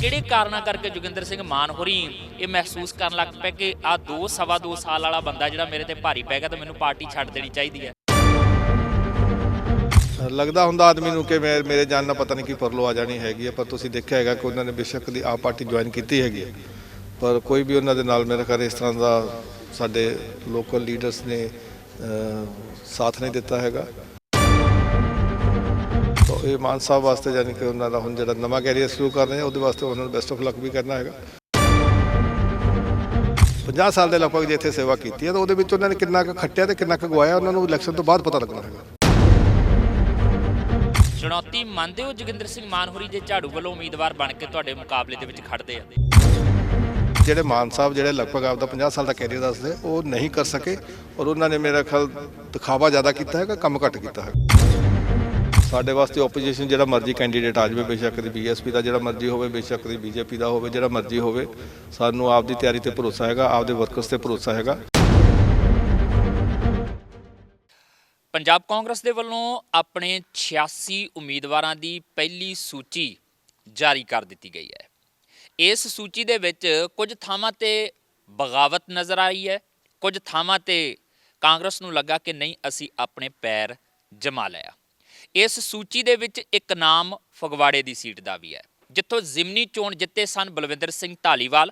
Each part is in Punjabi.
ਕਿਹੜੇ ਕਾਰਨਾਂ ਕਰਕੇ ਜੋਗਿੰਦਰ ਸਿੰਘ ਮਾਨ ਹੋਰੀ ਇਹ ਮਹਿਸੂਸ ਕਰਨ ਲੱਗ ਪਏ ਕਿ ਆ 2 ਸਵਾ 2 ਸਾਲ ਵਾਲਾ ਬੰਦਾ ਜਿਹੜਾ ਮੇਰੇ ਤੇ ਭਾਰੀ ਪੈ ਗਿਆ ਤਾਂ ਮੈਨੂੰ ਪਾਰਟੀ ਛੱਡ ਦੇਣੀ ਚਾਹੀਦੀ ਹੈ। ਲੱਗਦਾ ਹੁੰਦਾ ਆਦਮੀ ਨੂੰ ਕਿ ਮੇਰੇ ਜਾਣ ਨਾਲ ਪਤਾ ਨਹੀਂ ਕੀ ਪਰਲੋ ਆ ਜਾਣੀ ਹੈਗੀ ਹੈ, ਪਰ ਤੁਸੀਂ ਦੇਖਿਆ ਹੈਗਾ ਕਿ ਉਹਨਾਂ ਨੇ ਬੇਸ਼ੱਕ ਦੀ ਆਪ ਪਾਰਟੀ ਜੁਆਇਨ ਕੀਤੀ ਹੈਗੀ ਹੈ, ਪਰ ਕੋਈ ਵੀ ਉਹਨਾਂ ਦੇ ਨਾਲ ਮੇਰੇ ਖਿਆਲ ਇਸ ਤਰ੍ਹਾਂ ਦਾ ਸਾਡੇ ਲੋਕਲ ਲੀਡਰਸ ਨੇ ਸਾਥ ਨਹੀਂ ਦਿੱਤਾ ਹੈਗਾ। ਤਾਂ ਇਹ ਮਾਨ ਸਾਹਿਬ ਵਾਸਤੇ ਯਾਨੀ ਕਿ ਉਹਨਾਂ ਦਾ ਹੁਣ ਜਿਹੜਾ ਨਵਾਂ ਕੈਰੀਅਰ ਸ਼ੁਰੂ ਕਰ ਰਹੇ ਆ ਉਹਦੇ ਵਾਸਤੇ ਉਹਨਾਂ ਨੂੰ ਬੈਸਟ ਆਫ ਲੱਕ ਵੀ ਕਰਨਾ ਹੈਗਾ। 50 ਸਾਲ ਦੇ ਲਗਭਗ ਜੇ ਇੱਥੇ ਸੇਵਾ ਕੀਤੀ ਹੈ ਤਾਂ ਉਹਦੇ ਵਿੱਚ ਉਹਨਾਂ ਨੇ ਕਿੰਨਾ ਕੁ ਖੱਟਿਆ ਤੇ ਕਿੰਨਾ ਕੁ ਗਵਾਇਆ ਉਹਨਾਂ ਨੂੰ ਇਲੈਕਸ਼ਨ ਤੋਂ ਬਾਅਦ ਪਤਾ ਲੱਗਣਾ ਹੈਗਾ। ਚੁਣੌਤੀ ਮੰਨਦੇ ਹੋ ਜੋਗਿੰਦਰ ਸਿੰਘ ਮਾਨ ਹੋਰੀ ਜੇ ਝਾੜੂ ਵੱਲੋਂ ਉਮੀਦਵਾਰ ਬਣ ਕੇ ਤੁਹਾਡੇ ਮੁਕਾਬਲੇ ਦੇ ਵਿੱਚ ਖੜਦੇ ਆ? ਜਿਹੜੇ ਮਾਨ ਸਾਹਿਬ ਜਿਹੜੇ ਲਗਭਗ ਆਪਦਾ 50 ਸਾਲ ਦਾ ਕੈਰੀਅਰ ਦੱਸਦੇ ਉਹ ਨਹੀਂ ਕਰ ਸਕੇ ਔਰ ਉਹਨਾਂ ਨੇ ਮੇਰਾ ਖਿਆਲ ਦਿਖਾਵਾ ਜ਼ਿਆਦਾ ਕੀਤਾ ਹੈਗਾ, ਕੰਮ ਘੱਟ ਕੀਤਾ ਹੈ। ਸਾਡੇ ਵਾਸਤੇ ਓਪੋਜੀਸ਼ਨ ਜਿਹੜਾ ਮਰਜ਼ੀ ਕੈਂਡੀਡੇਟ ਆ ਜਾਵੇ, ਬੇਸ਼ੱਕ ਦੀ ਬੀਐਸਪੀ ਦਾ ਜਿਹੜਾ ਮਰਜ਼ੀ ਹੋਵੇ, ਬੇਸ਼ੱਕ ਦੀ ਬੀਜੇਪੀ ਦਾ ਹੋਵੇ, ਜਿਹੜਾ ਮਰਜ਼ੀ ਹੋਵੇ, ਸਾਨੂੰ ਆਪਦੀ ਤਿਆਰੀ ਤੇ ਭਰੋਸਾ ਹੈਗਾ, ਆਪਦੇ ਵਰਕਰਸ ਤੇ ਭਰੋਸਾ ਹੈਗਾ। ਪੰਜਾਬ ਕਾਂਗਰਸ ਦੇ ਵੱਲੋਂ ਆਪਣੇ 86 ਉਮੀਦਵਾਰਾਂ ਦੀ ਪਹਿਲੀ ਸੂਚੀ ਜਾਰੀ ਕਰ ਦਿੱਤੀ ਗਈ ਹੈ। ਇਸ ਸੂਚੀ ਦੇ ਵਿੱਚ ਕੁਝ ਥਾਵਾਂ ਤੇ ਬਗਾਵਤ ਨਜ਼ਰ ਆਈ ਹੈ, ਕੁਝ ਥਾਵਾਂ ਤੇ ਕਾਂਗਰਸ ਨੂੰ ਲੱਗਾ ਕਿ ਨਹੀਂ ਅਸੀਂ ਆਪਣੇ ਪੈਰ ਜਮਾ ਲਿਆ। ਇਸ ਸੂਚੀ ਦੇ ਵਿੱਚ ਇੱਕ ਨਾਮ ਫਗਵਾੜੇ ਦੀ ਸੀਟ ਦਾ ਵੀ ਹੈ, ਜਿੱਥੋਂ ਜ਼ਿਮਨੀ ਚੋਣ ਜਿੱਤੇ ਸਨ ਬਲਵਿੰਦਰ ਸਿੰਘ ਧਾਲੀਵਾਲ,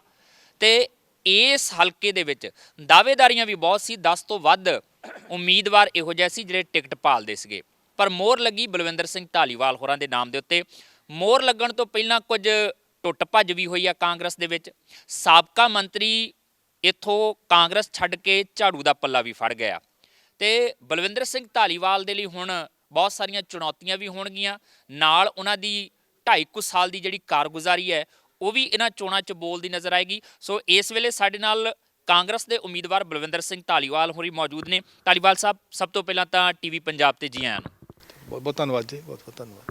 ਤੇ ਇਸ ਹਲਕੇ ਦੇ ਵਿੱਚ ਦਾਅਵੇਦਾਰੀਆਂ ਵੀ ਬਹੁਤ ਸੀ। 10 ਤੋਂ ਵੱਧ ਉਮੀਦਵਾਰ ਇਹੋ ਜਿਹੇ ਸੀ ਜਿਹੜੇ ਟਿਕਟ ਭਾਲਦੇ ਸੀਗੇ, ਪਰ ਮੋਹਰ ਲੱਗੀ ਬਲਵਿੰਦਰ ਸਿੰਘ ਧਾਲੀਵਾਲ ਹੋਰਾਂ ਦੇ ਨਾਮ ਦੇ ਉੱਤੇ। ਮੋਹਰ ਲੱਗਣ ਤੋਂ ਪਹਿਲਾਂ ਕੁਝ ਟੁੱਟ ਭੱਜ ਵੀ ਹੋਈ ਆ ਕਾਂਗਰਸ ਦੇ ਵਿੱਚ। ਸਾਬਕਾ ਮੰਤਰੀ ਇੱਥੋਂ ਕਾਂਗਰਸ ਛੱਡ ਕੇ ਝਾੜੂ ਦਾ ਪੱਲਾ ਵੀ ਫੜ ਗਿਆ, ਤੇ ਬਲਵਿੰਦਰ ਸਿੰਘ ਧਾਲੀਵਾਲ ਦੇ ਲਈ ਹੁਣ ਬਹੁਤ ਸਾਰੀਆਂ ਚੁਣੌਤੀਆਂ ਵੀ ਹੋਣਗੀਆਂ। ਨਾਲ ਉਹਨਾਂ ਦੀ 2.5 ਸਾਲ ਦੀ ਜਿਹੜੀ ਕਾਰਗੁਜ਼ਾਰੀ ਹੈ ਉਹ ਵੀ ਇਹਨਾਂ ਚੋਣਾਂ 'ਚ ਬੋਲਦੀ ਨਜ਼ਰ ਆਏਗੀ। ਸੋ ਇਸ ਵੇਲੇ ਸਾਡੇ ਨਾਲ ਕਾਂਗਰਸ ਦੇ ਉਮੀਦਵਾਰ ਬਲਵਿੰਦਰ ਸਿੰਘ ਧਾਲੀਵਾਲ ਹੋਰੀ ਮੌਜੂਦ ਨੇ। ਧਾਲੀਵਾਲ ਸਾਹਿਬ, ਸਭ ਤੋਂ ਪਹਿਲਾਂ ਤਾਂ ਟੀਵੀ ਪੰਜਾਬ ਤੇ ਜੀ ਆਇਆਂ ਨੂੰ। ਬਹੁਤ ਬਹੁਤ ਧੰਨਵਾਦ ਜੀ, ਬਹੁਤ ਬਹੁਤ ਧੰਨਵਾਦ।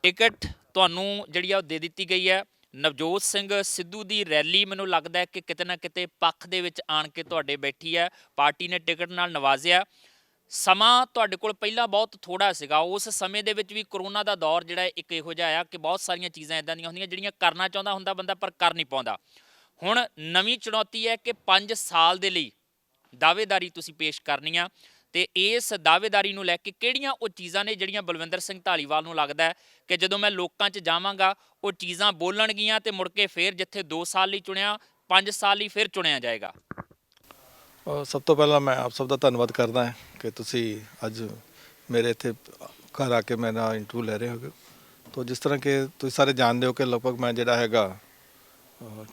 ਟਿਕਟ ਤੁਹਾਨੂੰ ਜਿਹੜੀ ਆ ਉਹ ਦੇ ਦਿੱਤੀ ਗਈ ਹੈ। ਨਵਜੋਤ ਸਿੰਘ ਸਿੱਧੂ ਦੀ ਰੈਲੀ ਮੈਨੂੰ ਲੱਗਦਾ ਹੈ ਕਿ ਕਿਤੇ ਨਾ ਕਿਤੇ ਪੱਖ ਦੇ ਵਿੱਚ ਆਣ ਕੇ ਤੁਹਾਡੇ ਬੈਠੀ ਹੈ, ਪਾਰਟੀ ਨੇ ਟਿਕਟ ਨਾਲ ਨਵਾਜ਼ਿਆ। ਸਮਾਂ ਤੁਹਾਡੇ ਕੋਲ ਪਹਿਲਾਂ ਬਹੁਤ ਥੋੜਾ ਸੀਗਾ, ਉਸ ਸਮੇਂ ਦੇ ਵਿੱਚ ਵੀ ਕਰੋਨਾ ਦਾ ਦੌਰ ਜਿਹੜਾ ਇੱਕ ਇਹੋ ਜਿਹਾ ਆ ਕਿ ਬਹੁਤ ਸਾਰੀਆਂ ਚੀਜ਼ਾਂ ਇੱਦਾਂ ਦੀਆਂ ਹੁੰਦੀਆਂ ਜਿਹੜੀਆਂ ਕਰਨਾ ਚਾਹੁੰਦਾ ਹੁੰਦਾ ਬੰਦਾ ਪਰ ਕਰ ਨਹੀਂ ਪਾਉਂਦਾ। ਹੁਣ ਨਵੀਂ ਚੁਣੌਤੀ ਹੈ ਕਿ 5 ਸਾਲ ਦੇ ਲਈ ਦਾਅਵੇਦਾਰੀ ਤੁਸੀਂ ਪੇਸ਼ ਕਰਨੀ ਆ, ਤੇ ਇਸ ਦਾਅਵੇਦਾਰੀ ਨੂੰ ਲੈ ਕੇ ਕਿਹੜੀਆਂ ਉਹ ਚੀਜ਼ਾਂ ਨੇ ਜਿਹੜੀਆਂ ਬਲਵਿੰਦਰ ਸਿੰਘ ਧਾਲੀਵਾਲ ਨੂੰ ਲੱਗਦਾ ਹੈ ਕਿ ਜਦੋਂ ਮੈਂ ਲੋਕਾਂ 'ਚ ਜਾਵਾਂਗਾ ਉਹ ਚੀਜ਼ਾਂ ਬੋਲਣਗੀਆਂ ਤੇ ਮੁੜ ਕੇ ਫਿਰ ਜਿੱਥੇ 2 ਸਾਲ ਲਈ ਚੁਣਿਆ 5 ਸਾਲ ਲਈ ਫਿਰ ਚੁਣਿਆ ਜਾਏਗਾ? ਸਭ ਤੋਂ ਪਹਿਲਾਂ ਮੈਂ ਆਪ ਸਭ ਦਾ ਧੰਨਵਾਦ ਕਰਦਾ ਹਾਂ ਕਿ ਤੁਸੀਂ ਅੱਜ ਮੇਰੇ ਇੱਥੇ ਘਰ ਆ ਕੇ ਮੇਰੇ ਨਾਲ ਇੰਟਰਵਿਊ ਲੈ ਰਹੇ ਹੋ। ਤਾਂ ਜਿਸ ਤਰ੍ਹਾਂ ਕਿ ਤੁਸੀਂ ਸਾਰੇ ਜਾਣਦੇ ਹੋ ਕਿ ਲਗਭਗ ਮੈਂ ਜਿਹੜਾ ਹੈਗਾ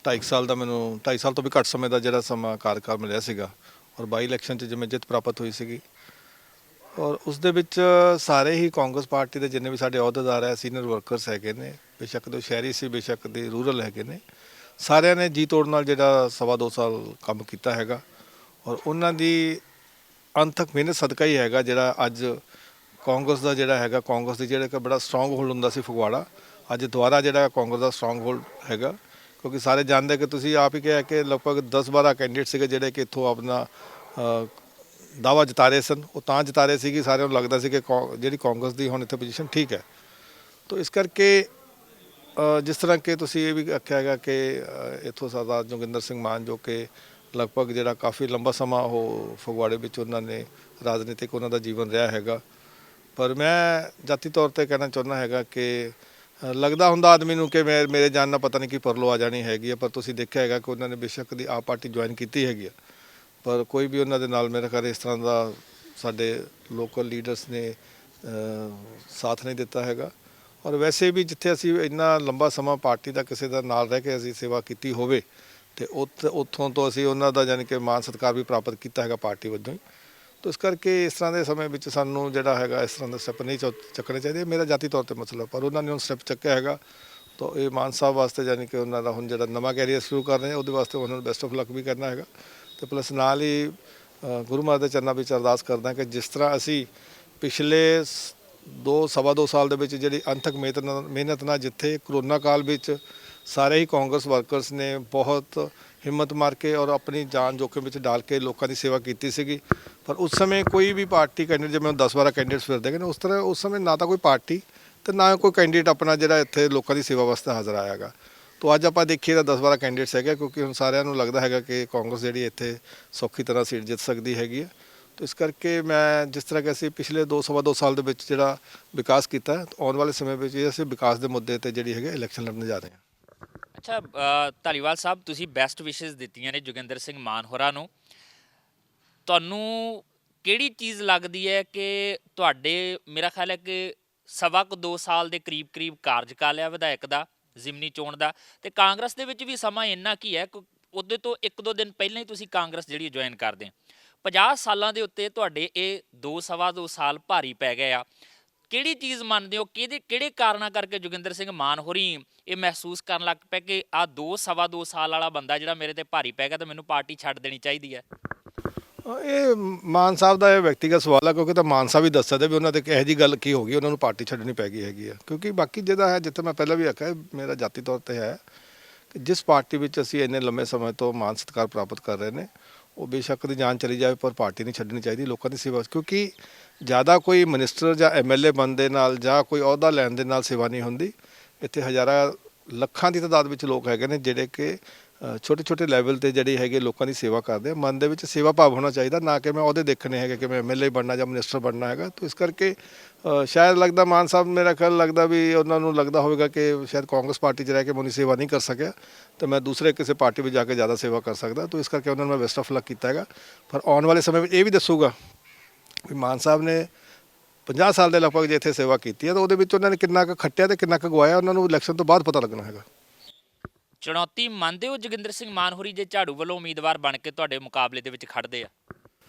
2.5 ਸਾਲ ਦਾ, ਮੈਨੂੰ 2.5 ਸਾਲ ਤੋਂ ਵੀ ਘੱਟ ਸਮੇਂ ਦਾ ਜਿਹੜਾ ਸਮਾਂ ਕਾਰਜਕਾਲ ਮਿਲਿਆ ਸੀਗਾ, ਔਰ ਬਾਈ ਇਲੈਕਸ਼ਨ 'ਚ ਜਿਵੇਂ ਜਿੱਤ ਪ੍ਰਾਪਤ ਹੋਈ ਸੀਗੀ, ਔਰ ਉਸ ਦੇ ਵਿੱਚ ਸਾਰੇ ਹੀ ਕਾਂਗਰਸ ਪਾਰਟੀ ਦੇ ਜਿੰਨੇ ਵੀ ਸਾਡੇ ਅਹੁਦੇਦਾਰ ਹੈ, ਸੀਨੀਅਰ ਵਰਕਰਸ ਹੈਗੇ ਨੇ, ਬੇਸ਼ੱਕ ਦੇ ਸ਼ਹਿਰੀ ਸੀ, ਬੇਸ਼ੱਕ ਦੇ ਰੂਰਲ ਹੈਗੇ ਨੇ, ਸਾਰਿਆਂ ਨੇ ਜੀ ਤੋੜ ਨਾਲ ਜਿਹੜਾ 2.25 ਸਾਲ ਕੰਮ ਕੀਤਾ ਹੈਗਾ, ਔਰ ਉਹਨਾਂ ਦੀ ਅੰਤਕ ਮਿਹਨਤ ਸਦਕਾ ਹੀ ਹੈਗਾ ਜਿਹੜਾ ਅੱਜ ਕਾਂਗਰਸ ਦਾ ਜਿਹੜਾ ਹੈਗਾ, ਕਾਂਗਰਸ ਦੀ ਜਿਹੜਾ ਕਿ ਬੜਾ ਸਟਰੋਂਗ ਹੋਲਡ ਹੁੰਦਾ ਸੀ ਫਗਵਾੜਾ, ਅੱਜ ਦੁਬਾਰਾ ਜਿਹੜਾ ਕਾਂਗਰਸ ਦਾ ਸਟਰੋਂਗ ਹੋਲਡ ਹੈਗਾ। ਕਿਉਂਕਿ ਸਾਰੇ ਜਾਣਦੇ ਕਿ ਤੁਸੀਂ ਆਪ ਹੀ ਕਿਹਾ ਕਿ ਲਗਭਗ 10-12 ਕੈਂਡੀਡੇਟ ਸੀਗੇ ਜਿਹੜੇ ਕਿ ਇੱਥੋਂ ਆਪਣਾ ਦਾਅਵਾ ਜਿਤਾ ਰਹੇ ਸਨ। ਉਹ ਤਾਂ ਜਿਤਾ ਰਹੇ ਸੀ ਕਿ ਸਾਰਿਆਂ ਨੂੰ ਲੱਗਦਾ ਸੀ ਕਿ ਜਿਹੜੀ ਕਾਂਗਰਸ ਦੀ ਹੁਣ ਇੱਥੇ ਪੋਜੀਸ਼ਨ ਠੀਕ ਹੈ। ਤਾਂ ਇਸ ਕਰਕੇ ਜਿਸ ਤਰ੍ਹਾਂ ਕਿ ਤੁਸੀਂ ਇਹ ਵੀ ਆਖਿਆ ਹੈਗਾ ਕਿ ਇੱਥੋਂ ਸਰਦਾਰ ਜੋਗਿੰਦਰ ਸਿੰਘ ਮਾਨ ਜੋ ਕਿ ਲਗਭਗ ਜਿਹੜਾ ਕਾਫੀ ਲੰਬਾ ਸਮਾਂ ਉਹ ਫਗਵਾੜੇ ਵਿੱਚ ਉਹਨਾਂ ਨੇ ਰਾਜਨੀਤਿਕ ਉਹਨਾਂ ਦਾ ਜੀਵਨ ਰਿਹਾ ਹੈਗਾ, ਪਰ ਮੈਂ ਜਾਤੀ ਤੌਰ 'ਤੇ ਕਹਿਣਾ ਚਾਹੁੰਦਾ ਹੈਗਾ ਕਿ ਲੱਗਦਾ ਹੁੰਦਾ ਆਦਮੀ ਨੂੰ ਕਿ ਮੇਰੇ ਜਾਣ ਨਾਲ ਪਤਾ ਨਹੀਂ ਕੀ ਪਰਲੋ ਆ ਜਾਣੀ ਹੈਗੀ ਹੈ, ਪਰ ਤੁਸੀਂ ਦੇਖਿਆ ਹੈਗਾ ਕਿ ਉਹਨਾਂ ਨੇ ਬੇਸ਼ੱਕ ਦੀ ਆਪ ਪਾਰਟੀ ਜੁਆਇਨ ਕੀਤੀ ਹੈਗੀ ਹੈ, ਪਰ ਕੋਈ ਵੀ ਉਹਨਾਂ ਦੇ ਨਾਲ ਮੇਰੇ ਖਿਆਲ ਇਸ ਤਰ੍ਹਾਂ ਦਾ ਸਾਡੇ ਲੋਕਲ ਲੀਡਰਸ ਨੇ ਸਾਥ ਨਹੀਂ ਦਿੱਤਾ ਹੈਗਾ। ਔਰ ਵੈਸੇ ਵੀ ਜਿੱਥੇ ਅਸੀਂ ਇੰਨਾ ਲੰਬਾ ਸਮਾਂ ਪਾਰਟੀ ਦਾ ਕਿਸੇ ਦਾ ਨਾਲ ਰਹਿ ਕੇ ਅਸੀਂ ਸੇਵਾ ਕੀਤੀ ਹੋਵੇ ਤੇ ਉੱਥੋਂ ਤੋਂ ਅਸੀਂ ਉਹਨਾਂ ਦਾ ਯਾਨੀ ਕਿ ਮਾਣ ਸਤਿਕਾਰ ਵੀ ਪ੍ਰਾਪਤ ਕੀਤਾ ਹੈਗਾ ਪਾਰਟੀ ਵੱਲੋਂ ਹੀ। ਤਾਂ ਇਸ ਕਰਕੇ ਇਸ ਤਰ੍ਹਾਂ ਦੇ ਸਮੇਂ ਵਿੱਚ ਸਾਨੂੰ ਜਿਹੜਾ ਹੈਗਾ ਇਸ ਤਰ੍ਹਾਂ ਦਾ ਸਟੈਪ ਨਹੀਂ ਚੱਕਣੇ ਚਾਹੀਦੇ। ਮੇਰਾ ਜਾਤੀ ਤੌਰ 'ਤੇ ਮਸਲਾ, ਪਰ ਉਹਨਾਂ ਨੇ ਹੁਣ ਸਟੈਪ ਚੱਕਿਆ ਹੈਗਾ, ਤਾਂ ਇਹ ਮਾਨ ਸਾਹਿਬ ਵਾਸਤੇ ਯਾਨੀ ਕਿ ਉਹਨਾਂ ਦਾ ਹੁਣ ਜਿਹੜਾ ਨਵਾਂ ਕੈਰੀਅਰ ਸ਼ੁਰੂ ਕਰ ਰਹੇ ਉਹਦੇ ਵਾਸਤੇ ਉਹਨਾਂ ਨੂੰ ਬੈਸਟ ਆਫ ਲੱਕ ਵੀ ਕਰਨਾ ਹੈਗਾ। ਅਤੇ ਪਲੱਸ ਨਾਲ ਹੀ ਗੁਰੂ ਮਹਾਰਾਜ ਦੇ ਚਰਨਾਂ ਵਿੱਚ ਅਰਦਾਸ ਕਰਦਾ ਕਿ ਜਿਸ ਤਰ੍ਹਾਂ ਅਸੀਂ ਪਿਛਲੇ 2-2.25 ਸਾਲ ਦੇ ਵਿੱਚ ਜਿਹੜੀ ਅੰਤਕ ਮਿਹਨਤ ਨਾਲ, ਜਿੱਥੇ ਕਰੋਨਾ ਕਾਲ ਵਿੱਚ ਸਾਰੇ ਹੀ ਕਾਂਗਰਸ ਵਰਕਰਸ ਨੇ ਬਹੁਤ ਹਿੰਮਤ ਮਾਰ ਕੇ ਔਰ ਆਪਣੀ ਜਾਨ ਜੋਖਿਮ ਵਿੱਚ ਡਾਲ ਕੇ ਲੋਕਾਂ ਦੀ ਸੇਵਾ ਕੀਤੀ ਸੀਗੀ, ਪਰ ਉਸ ਸਮੇਂ ਕੋਈ ਵੀ ਪਾਰਟੀ ਕੈਂਡੀਡੇਟ, ਜਿਵੇਂ 10-12 ਕੈਂਡੀਡੇਟਸ ਫਿਰਦੇ ਨੇ ਉਸ ਤਰ੍ਹਾਂ ਉਸ ਸਮੇਂ ਨਾ ਤਾਂ ਕੋਈ ਪਾਰਟੀ ਅਤੇ ਨਾ ਕੋਈ ਕੈਂਡੀਡੇਟ ਆਪਣਾ ਜਿਹੜਾ ਇੱਥੇ ਲੋਕਾਂ ਦੀ ਸੇਵਾ ਵਾਸਤੇ ਹਾਜ਼ਰ ਆਇਆ ਹੈਗਾ। ਤੋ ਅੱਜ ਆਪਾਂ ਦੇਖੀਏ ਤਾਂ 10-12 ਕੈਂਡੀਡੇਟਸ ਹੈਗੇ, ਕਿਉਂਕਿ ਹੁਣ ਸਾਰਿਆਂ ਨੂੰ ਲੱਗਦਾ ਹੈਗਾ ਕਿ ਕਾਂਗਰਸ ਜਿਹੜੀ ਇੱਥੇ ਸੌਖੀ ਤਰ੍ਹਾਂ ਸੀਟ ਜਿੱਤ ਸਕਦੀ ਹੈਗੀ ਹੈ। ਤੋ ਇਸ ਕਰਕੇ ਮੈਂ ਜਿਸ ਤਰ੍ਹਾਂ ਕਿ ਅਸੀਂ ਪਿਛਲੇ 2 ਸਾਲ ਦੇ ਵਿੱਚ ਜਿਹੜਾ ਵਿਕਾਸ ਕੀਤਾ ਹੈ, ਆਉਣ ਵਾਲੇ ਸਮੇਂ ਵਿੱਚ ਇਹ ਅਸੀਂ ਵਿਕਾਸ ਦੇ ਮੁੱਦੇ ਤੇ ਜਿਹੜੀ ਹੈਗੇ ਇਲੈਕਸ਼ਨ ਲੜਨ ਜਾ ਰਹੇ ਹਾਂ। ਅੱਛਾ, ਧਾਲੀਵਾਲ ਸਾਹਿਬ, ਤੁਸੀਂ ਬੈਸਟ ਵਿਸ਼ੇਸ ਦਿੱਤੀਆਂ ਨੇ ਜੋਗਿੰਦਰ ਸਿੰਘ ਮਾਨ ਹੋਰਾਂ ਨੂੰ। ਤੁਹਾਨੂੰ ਕਿਹੜੀ ਚੀਜ਼ ਲੱਗਦੀ ਹੈ ਕਿ ਤੁਹਾਡੇ, ਮੇਰਾ ਖਿਆਲ ਹੈ ਕਿ ਸਵਾ ਕੁ 2 ਸਾਲ ਦੇ ਕਰੀਬ ਕਾਰਜਕਾਲ ਆ ਵਿਧਾਇਕ ਦਾ, ਜ਼ਿਮਨੀ ਚੋਣ ਦਾ, ਤੇ ਕਾਂਗਰਸ ਦੇ ਵਿੱਚ ਵੀ ਸਮਾਂ ਇੰਨਾ ਕੀ ਹੈ, ਉਹਦੇ ਤੋਂ 1-2 ਦਿਨ ਪਹਿਲਾਂ ਹੀ ਤੁਸੀਂ ਕਾਂਗਰਸ ਜਿਹੜੀ ਜੁਆਇਨ ਕਰਦੇ ਆ। 50 ਸਾਲਾਂ ਦੇ ਉੱਤੇ ਤੁਹਾਡੇ ਇਹ 2 ਸਾਲ ਭਾਰੀ ਪੈ ਗਏ ਆ। ਕਿਹੜੀ ਚੀਜ਼ ਮੰਨਦੇ ਹੋ, ਕਿਹੜੇ ਕਾਰਨਾਂ ਕਰਕੇ ਜੋਗਿੰਦਰ ਸਿੰਘ ਮਾਨ ਹੋਰੀ ਇਹ ਮਹਿਸੂਸ ਕਰਨ ਲੱਗ ਪਏ ਕਿ ਆਹ 2 ਸਾਲ ਵਾਲਾ ਬੰਦਾ ਜਿਹੜਾ ਮੇਰੇ ਤੇ ਭਾਰੀ ਪੈ ਗਿਆ ਤਾਂ ਮੈਨੂੰ ਪਾਰਟੀ ਛੱਡ ਦੇਣੀ ਚਾਹੀਦੀ ਹੈ? ਇਹ ਮਾਨ ਸਾਹਿਬ ਦਾ ਇਹ ਵਿਅਕਤੀਗਤ ਸਵਾਲ ਹੈ, ਕਿਉਂਕਿ ਤਾਂ ਮਾਨ ਸਾਹਿਬ ਹੀ ਦੱਸ ਸਕਦੇ ਵੀ ਉਹਨਾਂ ਤੇ ਇਹੋ ਜਿਹੀ ਗੱਲ ਕੀ ਹੋ ਗਈ ਉਹਨਾਂ ਨੂੰ ਪਾਰਟੀ ਛੱਡਣੀ ਪੈ ਗਈ ਹੈਗੀ ਆ। ਕਿਉਂਕਿ ਬਾਕੀ ਜਿਹਦਾ ਹੈ, ਜਿੱਥੇ ਮੈਂ ਪਹਿਲਾਂ ਵੀ ਆਖਿਆ, ਮੇਰਾ ਜਾਤੀ ਤੌਰ ਤੇ ਹੈ ਕਿ ਜਿਸ ਪਾਰਟੀ ਵਿੱਚ ਅਸੀਂ ਇੰਨੇ ਲੰਮੇ ਸਮੇਂ ਤੋਂ ਮਾਨ ਸਤਿਕਾਰ ਪ੍ਰਾਪਤ ਕਰ ਰਹੇ ਨੇ, ਉਹ ਬੇਸ਼ੱਕ ਦੀ ਜਾਨ ਚਲੀ ਜਾਵੇ ਪਰ ਪਾਰਟੀ ਨਹੀਂ ਛੱਡਣੀ ਚਾਹੀਦੀ, ਲੋਕਾਂ ਦੀ ਸੇਵਾ। ਕਿਉਂਕਿ ਜ਼ਿਆਦਾ ਕੋਈ ਮਿਨਿਸਟਰ ਜਾਂ MLA ਬਣਨ ਦੇ ਨਾਲ ਜਾਂ ਕੋਈ ਅਹੁਦਾ ਲੈਣ ਦੇ ਨਾਲ ਸੇਵਾ ਨਹੀਂ ਹੁੰਦੀ। ਇੱਥੇ ਹਜ਼ਾਰਾਂ ਲੱਖਾਂ ਦੀ ਤਾਦਾਦ ਵਿੱਚ ਲੋਕ ਹੈਗੇ ਨੇ ਜਿਹੜੇ ਕਿ ਛੋਟੇ ਲੈਵਲ ਤੇ ਜਿਹੜੀ ਹੈਗੇ ਲੋਕਾਂ ਦੀ ਸੇਵਾ ਕਰਦੇ ਆ। ਮਨ ਦੇ ਵਿੱਚ ਸੇਵਾ ਭਾਵ ਹੋਣਾ ਚਾਹੀਦਾ, ਨਾ ਕਿ ਮੈਂ ਉਹਦੇ ਦੇਖਣੇ ਹੈਗੇ ਕਿ ਮੈਂ MLA ਬਣਨਾ ਜਾਂ ਮਿਨਿਸਟਰ ਬਣਨਾ ਹੈਗਾ। ਤਾਂ ਇਸ ਕਰਕੇ ਸ਼ਾਇਦ ਲੱਗਦਾ ਮਾਨ ਸਾਹਿਬ, ਮੇਰਾ ਖਿਆਲ ਲੱਗਦਾ ਵੀ ਉਹਨਾਂ ਨੂੰ ਲੱਗਦਾ ਹੋਵੇਗਾ ਕਿ ਸ਼ਾਇਦ ਕਾਂਗਰਸ ਪਾਰਟੀ 'ਚ ਰਹਿ ਕੇ ਮੈਨੂੰ ਸੇਵਾ ਨਹੀਂ ਕਰ ਸਕਿਆ ਤਾਂ ਮੈਂ ਦੂਸਰੇ ਕਿਸੇ ਪਾਰਟੀ ਵਿੱਚ ਜਾ ਕੇ ਜ਼ਿਆਦਾ ਸੇਵਾ ਕਰ ਸਕਦਾ। ਤਾਂ ਇਸ ਕਰਕੇ ਉਹਨਾਂ ਨੂੰ ਮੈਂ ਬੈਸਟ ਆਫ ਲੱਕ ਕੀਤਾ ਹੈਗਾ। ਪਰ ਆਉਣ ਵਾਲੇ ਸਮੇਂ ਵਿੱਚ ਇਹ ਵੀ ਦੱਸੂਗਾ ਵੀ ਮਾਨ ਸਾਹਿਬ ਨੇ 50 ਸਾਲ ਦੇ ਲਗਭਗ ਜੇ ਇੱਥੇ ਸੇਵਾ ਕੀਤੀ ਹੈ ਤਾਂ ਉਹਦੇ ਵਿੱਚ ਉਹਨਾਂ ਨੇ ਕਿੰਨਾ ਕੁ ਖੱਟਿਆ ਤੇ ਕਿੰਨਾ ਕੁ ਗਵਾਇਆ, ਉਹਨਾਂ ਨੂੰ ਇਲੈਕਸ਼ਨ ਤੋਂ ਬਾਅਦ ਪਤਾ ਲੱਗਣਾ ਹੈਗਾ। ਚੁਣੌਤੀ ਮੰਨਦੇ ਹੋ ਜੋਗਿੰਦਰ ਸਿੰਘ ਮਾਨ ਹੋਰੀ ਜੇ ਝਾੜੂ ਵੱਲੋਂ ਉਮੀਦਵਾਰ ਬਣ ਕੇ ਤੁਹਾਡੇ ਮੁਕਾਬਲੇ ਦੇ ਵਿੱਚ ਖੜਦੇ ਆ?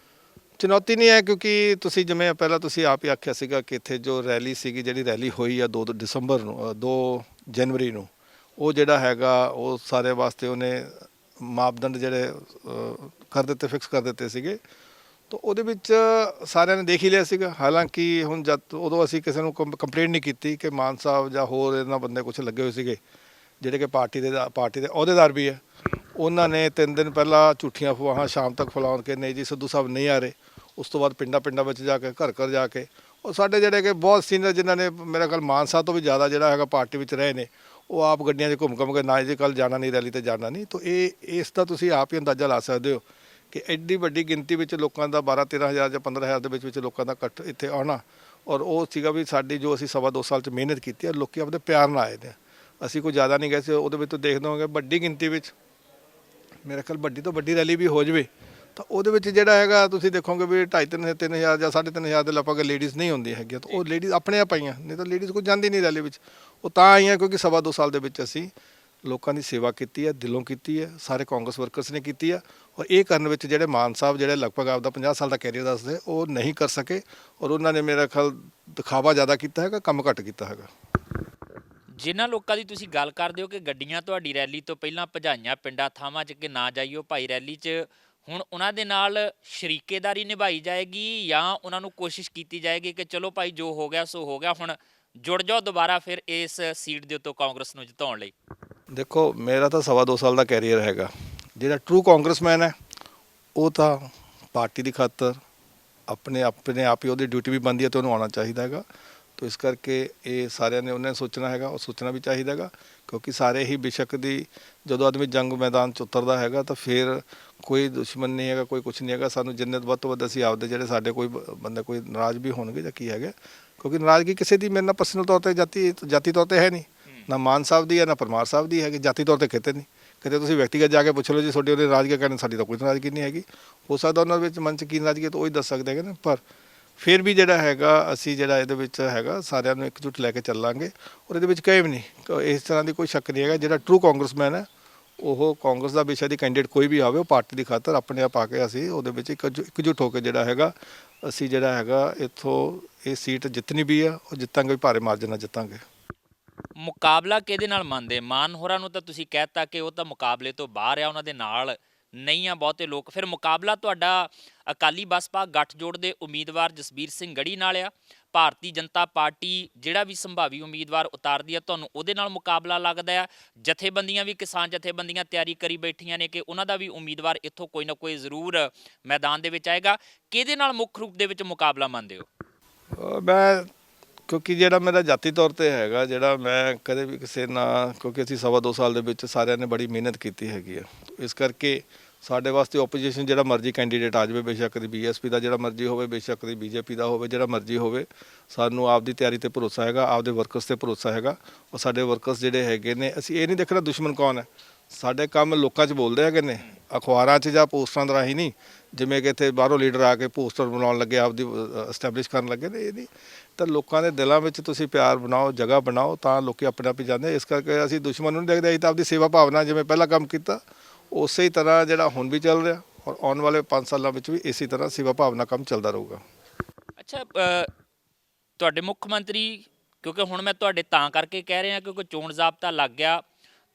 ਚੁਣੌਤੀ ਨਹੀਂ ਹੈ, ਕਿਉਂਕਿ ਤੁਸੀਂ ਜਿਵੇਂ ਪਹਿਲਾਂ ਤੁਸੀਂ ਆਪ ਹੀ ਆਖਿਆ ਸੀਗਾ ਕਿ ਇੱਥੇ ਜੋ ਰੈਲੀ ਸੀਗੀ, ਜਿਹੜੀ ਰੈਲੀ ਹੋਈ ਆ 2 ਦਸੰਬਰ ਨੂੰ 2 ਜਨਵਰੀ ਨੂੰ, ਉਹ ਜਿਹੜਾ ਹੈਗਾ ਉਹ ਸਾਰੇ ਵਾਸਤੇ ਉਹਨੇ ਮਾਪਦੰਡ ਜਿਹੜੇ ਕਰ ਦਿੱਤੇ, ਫਿਕਸ ਕਰ ਦਿੱਤੇ ਸੀਗੇ। ਤਾਂ ਉਹਦੇ ਵਿੱਚ ਸਾਰਿਆਂ ਨੇ ਦੇਖ ਹੀ ਲਿਆ ਸੀਗਾ। ਹਾਲਾਂਕਿ ਹੁਣ ਜਦ ਉਦੋਂ ਅਸੀਂ ਕਿਸੇ ਨੂੰ ਕੰਪਲੇਂਟ ਨਹੀਂ ਕੀਤੀ ਕਿ ਮਾਨ ਸਾਹਿਬ ਜਾਂ ਹੋਰ ਇਹਨਾਂ ਬੰਦੇ ਕੁਛ ਲੱਗੇ ਹੋਏ ਸੀਗੇ ਜਿਹੜੇ ਕਿ ਪਾਰਟੀ ਦੇ ਅਹੁਦੇਦਾਰ ਵੀ ਹੈ, ਉਹਨਾਂ ਨੇ 3 ਦਿਨ ਪਹਿਲਾਂ ਝੂਠੀਆਂ ਅਫਵਾਹਾਂ ਸ਼ਾਮ ਤੱਕ ਫੈਲਾਉਣ ਕੇ ਨਹੀਂ ਜੀ ਸਿੱਧੂ ਸਾਹਿਬ ਨਹੀਂ ਆ ਰਹੇ। ਉਸ ਤੋਂ ਬਾਅਦ ਪਿੰਡਾਂ ਵਿੱਚ ਜਾ ਕੇ ਘਰ ਜਾ ਕੇ ਉਹ ਸਾਡੇ ਜਿਹੜੇ ਕਿ ਬਹੁਤ ਸੀਨੀਅਰ ਜਿਨ੍ਹਾਂ ਨੇ ਮੇਰਾ ਖਿਆਲ ਮਾਨ ਸਾਹਿਬ ਤੋਂ ਵੀ ਜ਼ਿਆਦਾ ਜਿਹੜਾ ਹੈਗਾ ਪਾਰਟੀ ਵਿੱਚ ਰਹੇ ਨੇ, ਉਹ ਆਪ ਗੱਡੀਆਂ 'ਚ ਘੁੰਮ ਕੇ ਨਾ ਜੀ ਕੱਲ੍ਹ ਜਾਣਾ ਨਹੀਂ, ਰੈਲੀ ਤੇ ਜਾਣਾ ਨਹੀਂ। ਤਾਂ ਇਸ ਦਾ ਤੁਸੀਂ ਆਪ ਹੀ ਅੰਦਾਜ਼ਾ ਲਾ ਸਕਦੇ ਹੋ ਕਿ ਐਡੀ ਵੱਡੀ ਗਿਣਤੀ ਵਿੱਚ ਲੋਕਾਂ ਦਾ 12-13 ਹਜ਼ਾਰ ਜਾਂ 15 ਹਜ਼ਾਰ ਦੇ ਵਿੱਚ ਲੋਕਾਂ ਦਾ ਇਕੱਠ ਇੱਥੇ ਆਉਣਾ, ਔਰ ਉਹ ਸੀਗਾ ਵੀ ਸਾਡੀ ਜੋ ਅਸੀਂ ਸਵਾ 2 ਸਾਲ 'ਚ ਮਿਹਨਤ ਕੀਤੀ ਹੈ, ਲੋਕੀ ਆਪਣੇ ਪਿਆਰ ਨਾਲ ਆਏ ਨੇ। ਅਸੀਂ ਕੋਈ ਜ਼ਿਆਦਾ ਨਹੀਂ ਗਏ ਸੀ। ਉਹਦੇ ਵਿੱਚ ਤੋਂ ਦੇਖਦੇ ਹੋਗੇ ਵੱਡੀ ਗਿਣਤੀ ਵਿੱਚ, ਮੇਰੇ ਖਿਆਲ ਵੱਡੀ ਤੋਂ ਵੱਡੀ ਰੈਲੀ ਵੀ ਹੋ ਜਾਵੇ ਤਾਂ ਉਹਦੇ ਵਿੱਚ ਜਿਹੜਾ ਹੈਗਾ ਤੁਸੀਂ ਦੇਖੋਗੇ ਵੀ 2.5-3 ਹਜ਼ਾਰ ਜਾਂ 3.5 ਹਜ਼ਾਰ ਦੇ ਲਗਭਗ ਲੇਡੀਜ਼ ਨਹੀਂ ਹੁੰਦੀ ਹੈਗੀਆਂ। ਤਾਂ ਉਹ ਲੇਡੀਜ਼ ਆਪਣੇ ਆਪ ਆਈਆਂ, ਨਹੀਂ ਤਾਂ ਲੇਡੀਜ਼ ਕੋਈ ਜਾਂਦੀ ਨਹੀਂ ਰੈਲੀ ਵਿੱਚ। ਉਹ ਤਾਂ ਆਈਆਂ ਕਿਉਂਕਿ ਸਵਾ 2 ਸਾਲ ਦੇ ਵਿੱਚ ਅਸੀਂ ਲੋਕਾਂ ਦੀ ਸੇਵਾ ਕੀਤੀ ਹੈ, ਦਿਲੋਂ ਕੀਤੀ ਹੈ, ਸਾਰੇ ਕਾਂਗਰਸ ਵਰਕਰਸ ਨੇ ਕੀਤੀ ਹੈ। ਔਰ ਇਹ ਕਰਨ ਵਿੱਚ ਜਿਹੜੇ ਮਾਨ ਸਾਹਿਬ ਜਿਹੜੇ ਲਗਭਗ ਆਪਦਾ 50 ਸਾਲ ਦਾ ਕੈਰੀਅਰ ਦੱਸਦੇ ਉਹ ਨਹੀਂ ਕਰ ਸਕੇ, ਔਰ ਉਹਨਾਂ ਨੇ ਮੇਰਾ ਖਿਆਲ ਦਿਖਾਵਾ ਜ਼ਿਆਦਾ ਕੀਤਾ ਹੈਗਾ, ਕੰਮ ਘੱਟ ਕੀਤਾ ਹੈਗਾ। ਜਿਨ੍ਹਾਂ ਲੋਕਾਂ ਦੀ ਤੁਸੀਂ ਗੱਲ ਕਰਦੇ ਹੋ ਕਿ ਗੱਡੀਆਂ ਤੁਹਾਡੀ ਰੈਲੀ ਤੋਂ ਪਹਿਲਾਂ ਭਜਾਈਆਂ ਪਿੰਡਾਂ ਥਾਵਾਂ 'ਚ ਕਿ ਨਾ ਜਾਈਓ ਭਾਈ ਰੈਲੀ 'ਚ, ਹੁਣ ਉਹਨਾਂ ਦੇ ਨਾਲ ਸ਼ਰੀਕੇਦਾਰੀ ਨਿਭਾਈ ਜਾਏਗੀ ਜਾਂ ਉਹਨਾਂ ਨੂੰ ਕੋਸ਼ਿਸ਼ ਕੀਤੀ ਜਾਏਗੀ ਕਿ ਚਲੋ ਭਾਈ ਜੋ ਹੋ ਗਿਆ ਸੋ ਹੋ ਗਿਆ, ਹੁਣ ਜੁੜ ਜਾਓ ਦੁਬਾਰਾ ਫਿਰ ਇਸ ਸੀਟ ਦੇ ਉੱਤੋਂ ਕਾਂਗਰਸ ਨੂੰ ਜਿਤਾਉਣ ਲਈ? ਦੇਖੋ, ਮੇਰਾ ਤਾਂ ਸਵਾ 2 ਸਾਲ ਦਾ ਕੈਰੀਅਰ ਹੈਗਾ। ਜਿਹੜਾ ਟਰੂ ਕਾਂਗਰਸਮੈਨ ਹੈ ਉਹ ਤਾਂ ਪਾਰਟੀ ਦੀ ਖਾਤਰ ਆਪਣੇ ਆਪ ਹੀ ਉਹਦੀ ਡਿਊਟੀ ਵੀ ਬਣਦੀ ਹੈ ਅਤੇ ਉਹਨੂੰ ਆਉਣਾ ਚਾਹੀਦਾ ਹੈਗਾ। ਤਾਂ ਇਸ ਕਰਕੇ ਇਹ ਸਾਰਿਆਂ ਨੇ ਉਹਨੇ ਸੋਚਣਾ ਹੈਗਾ, ਉਹ ਸੋਚਣਾ ਵੀ ਚਾਹੀਦਾ ਹੈਗਾ, ਕਿਉਂਕਿ ਸਾਰੇ ਹੀ ਬੇਸ਼ੱਕ ਦੀ ਜਦੋਂ ਆਦਮੀ ਜੰਗ ਮੈਦਾਨ 'ਚ ਉਤਰਦਾ ਹੈਗਾ ਤਾਂ ਫਿਰ ਕੋਈ ਦੁਸ਼ਮਣ ਨਹੀਂ ਹੈਗਾ, ਕੋਈ ਕੁਛ ਨਹੀਂ ਹੈਗਾ। ਸਾਨੂੰ ਜਿੰਨੇ ਵੱਧ ਤੋਂ ਵੱਧ ਅਸੀਂ ਆਪਦੇ ਜਿਹੜੇ ਸਾਡੇ ਕੋਈ ਬੰਦੇ ਕੋਈ ਨਾਰਾਜ਼ ਵੀ ਹੋਣਗੇ ਜਾਂ ਕੀ ਹੈਗਾ, ਕਿਉਂਕਿ ਨਾਰਾਜ਼ਗੀ ਕਿਸੇ ਦੀ ਮੇਰੇ ਨਾਲ ਪਰਸਨਲ ਤੌਰ 'ਤੇ ਜਾਤੀ ਤੌਰ 'ਤੇ ਹੈ ਨਹੀਂ, ਨਾ ਮਾਨ ਸਾਹਿਬ ਦੀ ਹੈ ਨਾ ਪਰਮਾਰ ਸਾਹਿਬ ਦੀ ਹੈਗੀ, ਜਾਤੀ ਤੌਰ 'ਤੇ ਕਿਤੇ ਨਹੀਂ। ਕਿਤੇ ਤੁਸੀਂ ਵਿਅਕਤੀਗਤ ਜਾ ਕੇ ਪੁੱਛ ਲਓ ਜੀ ਤੁਹਾਡੀ ਉਹਦੀ ਨਾਰਾਜ਼ਗੀ ਕਰਨ, ਸਾਡੀ ਤਾਂ ਕੋਈ ਨਾਰਾਜ਼ਗੀ ਨਹੀਂ ਹੈਗੀ। ਹੋ ਸਕਦਾ ਉਹਨਾਂ ਵਿੱਚ ਮਨ 'ਚ ਕੀ ਨਾਰਾਜ਼ਗੀ ਤਾਂ ਉਹ ਹੀ ਦੱਸ ਸਕਦੇ ਹੈਗੇ ਨਾ। ਪਰ ਫਿਰ ਵੀ ਜਿਹੜਾ ਹੈਗਾ ਅਸੀਂ ਜਿਹੜਾ ਇਹਦੇ ਵਿੱਚ ਹੈਗਾ ਸਾਰਿਆਂ ਨੂੰ ਇਕਜੁੱਟ ਲੈ ਕੇ ਚੱਲਾਂਗੇ, ਔਰ ਇਹਦੇ ਵਿੱਚ ਕਹੇ ਵੀ ਨਹੀਂ ਇਸ ਤਰ੍ਹਾਂ ਦੀ ਕੋਈ ਸ਼ੱਕ ਨਹੀਂ ਹੈਗਾ। ਜਿਹੜਾ ਟਰੂ ਕਾਂਗਰਸਮੈਨ ਹੈ ਉਹ ਕਾਂਗਰਸ ਦਾ ਬੇਸ਼ੱਕ ਦੀ ਕੈਂਡੀਡੇਟ ਕੋਈ ਵੀ ਆਵੇ, ਉਹ ਪਾਰਟੀ ਦੀ ਖਾਤਰ ਆਪਣੇ ਆਪ ਆ ਕੇ ਅਸੀਂ ਉਹਦੇ ਵਿੱਚ ਇਕਜੁੱਟ ਹੋ ਕੇ ਜਿਹੜਾ ਹੈਗਾ ਅਸੀਂ ਜਿਹੜਾ ਹੈਗਾ ਇੱਥੋਂ ਇਹ ਸੀਟ ਜਿੱਤਣੀ ਵੀ ਆ, ਉਹ ਜਿੱਤਾਂਗੇ, ਭਾਰੇ ਮਾਰਜਨ ਨਾਲ ਜਿੱਤਾਂਗੇ। ਮੁਕਾਬਲਾ ਕਿਹਦੇ ਨਾਲ ਮੰਨਦੇ? ਮਾਨ ਹੋਰਾਂ ਨੂੰ ਤਾਂ ਤੁਸੀਂ ਕਹਿਤਾ ਕਿ ਉਹ ਤਾਂ ਮੁਕਾਬਲੇ ਤੋਂ ਬਾਹਰ ਆ, ਉਹਨਾਂ ਦੇ ਨਾਲ ਨਹੀਂ ਆ ਬਹੁਤੇ ਲੋਕ। ਫਿਰ ਮੁਕਾਬਲਾ ਤੁਹਾਡਾ ਅਕਾਲੀ ਬਸਪਾ ਗੱਠਜੋੜ ਦੇ ਉਮੀਦਵਾਰ ਜਸਬੀਰ ਸਿੰਘ ਗੜੀ ਨਾਲ ਆ? ਭਾਰਤੀ ਜਨਤਾ ਪਾਰਟੀ ਜਿਹੜਾ ਵੀ ਸੰਭਾਵੀ ਉਮੀਦਵਾਰ ਉਤਾਰਦੀ ਆ ਤੁਹਾਨੂੰ ਉਹਦੇ ਨਾਲ ਮੁਕਾਬਲਾ ਲੱਗਦਾ ਆ? ਜਥੇਬੰਦੀਆਂ ਵੀ, ਕਿਸਾਨ ਜਥੇਬੰਦੀਆਂ ਤਿਆਰੀ ਕਰੀ ਬੈਠੀਆਂ ਨੇ ਕਿ ਉਹਨਾਂ ਦਾ ਵੀ ਉਮੀਦਵਾਰ ਇੱਥੋਂ ਕੋਈ ਨਾ ਕੋਈ ਜ਼ਰੂਰ ਮੈਦਾਨ ਦੇ ਵਿੱਚ ਆਏਗਾ। ਕਿਹਦੇ ਨਾਲ ਮੁੱਖ ਰੂਪ ਦੇ ਵਿੱਚ ਮੁਕਾਬਲਾ ਮੰਨਦੇ ਹੋ? ਮੈਂ ਕਿਉਂਕਿ ਜਿਹੜਾ ਮੇਰਾ ਜਾਤੀ ਤੌਰ ਤੇ ਹੈਗਾ, ਜਿਹੜਾ ਮੈਂ ਕਦੇ ਵੀ ਕਿਸੇ ਨਾਲ, ਕਿਉਂਕਿ ਅਸੀਂ 2.5 ਸਾਲ ਦੇ ਵਿੱਚ ਸਾਰਿਆਂ ਨੇ ਬੜੀ ਮਿਹਨਤ ਕੀਤੀ ਹੈਗੀ ਆ, ਇਸ ਕਰਕੇ ਸਾਡੇ ਵਾਸਤੇ ਓਪੋਜੀਸ਼ਨ ਜਿਹੜਾ ਮਰਜ਼ੀ ਕੈਂਡੀਡੇਟ ਆ ਜਾਵੇ, ਬੇਸ਼ੱਕ ਦੀ ਬੀਐਸਪੀ ਦਾ ਜਿਹੜਾ ਮਰਜ਼ੀ ਹੋਵੇ, ਬੇਸ਼ੱਕ ਦੀ ਬੀਜੇਪੀ ਦਾ ਹੋਵੇ, ਜਿਹੜਾ ਮਰਜ਼ੀ ਹੋਵੇ, ਸਾਨੂੰ ਆਪਦੀ ਤਿਆਰੀ ਤੇ ਭਰੋਸਾ ਹੈਗਾ, ਆਪਦੇ ਵਰਕਰਸ ਤੇ ਭਰੋਸਾ ਹੈਗਾ। ਔਰ ਸਾਡੇ ਵਰਕਰਸ ਜਿਹੜੇ ਹੈਗੇ ਨੇ, ਅਸੀਂ ਇਹ ਨਹੀਂ ਦੇਖਣਾ ਦੁਸ਼ਮਣ ਕੌਣ ਹੈ, ਸਾਡੇ ਕੰਮ ਲੋਕਾਂ 'ਚ ਬੋਲਦੇ ਹੈਗੇ ਨੇ, ਅਖਬਾਰਾਂ 'ਚ ਜਾਂ ਪੋਸਟਰਾਂ ਦੇ ਰਾਹੀਂ ਨਹੀਂ, ਜਿਵੇਂ ਕਿ ਇੱਥੇ ਬਾਹਰੋਂ ਲੀਡਰ ਆ ਕੇ ਪੋਸਟਰ ਬਣਾਉਣ ਲੱਗੇ, ਆਪਦੀ ਐਸਟੈਬਲਿਸ਼ ਕਰਨ ਲੱਗੇ ਨੇ, ਇਹ ਨਹੀਂ। ਤਾਂ ਲੋਕਾਂ ਦੇ ਦਿਲਾਂ ਵਿੱਚ ਤੁਸੀਂ ਪਿਆਰ ਬਣਾਓ, ਜਗ੍ਹਾ ਬਣਾਓ, ਤਾਂ ਲੋਕੀ ਆਪਣੇ ਆਪ ਹੀ ਜਾਂਦੇ। ਇਸ ਕਰਕੇ ਅਸੀਂ ਦੁਸ਼ਮਣ ਨੂੰ ਨਹੀਂ ਦੇਖਦੇ, ਅਸੀਂ ਤਾਂ ਆਪਦੀ ਸੇਵਾ ਭਾਵਨਾ ਜਿਵੇਂ ਪਹਿਲਾਂ ਕੰਮ ਕੀਤਾ ਉਸੇ ਹੀ ਤਰ੍ਹਾਂ ਜਿਹੜਾ ਹੁਣ ਵੀ ਚੱਲ ਰਿਹਾ, ਔਰ ਆਉਣ ਵਾਲੇ 5 ਸਾਲਾਂ ਵਿੱਚ ਵੀ ਇਸੇ ਤਰ੍ਹਾਂ ਸੇਵਾ ਭਾਵਨਾ ਕੰਮ ਚੱਲਦਾ ਰਹੂਗਾ। ਅੱਛਾ, ਤੁਹਾਡੇ ਮੁੱਖ ਮੰਤਰੀ, ਕਿਉਂਕਿ ਹੁਣ ਮੈਂ ਤੁਹਾਡੇ ਤਾਂ ਕਰਕੇ ਕਹਿ ਰਿਹਾ ਕਿਉਂਕਿ ਚੋਣ ਜ਼ਾਬਤਾ ਲੱਗ ਗਿਆ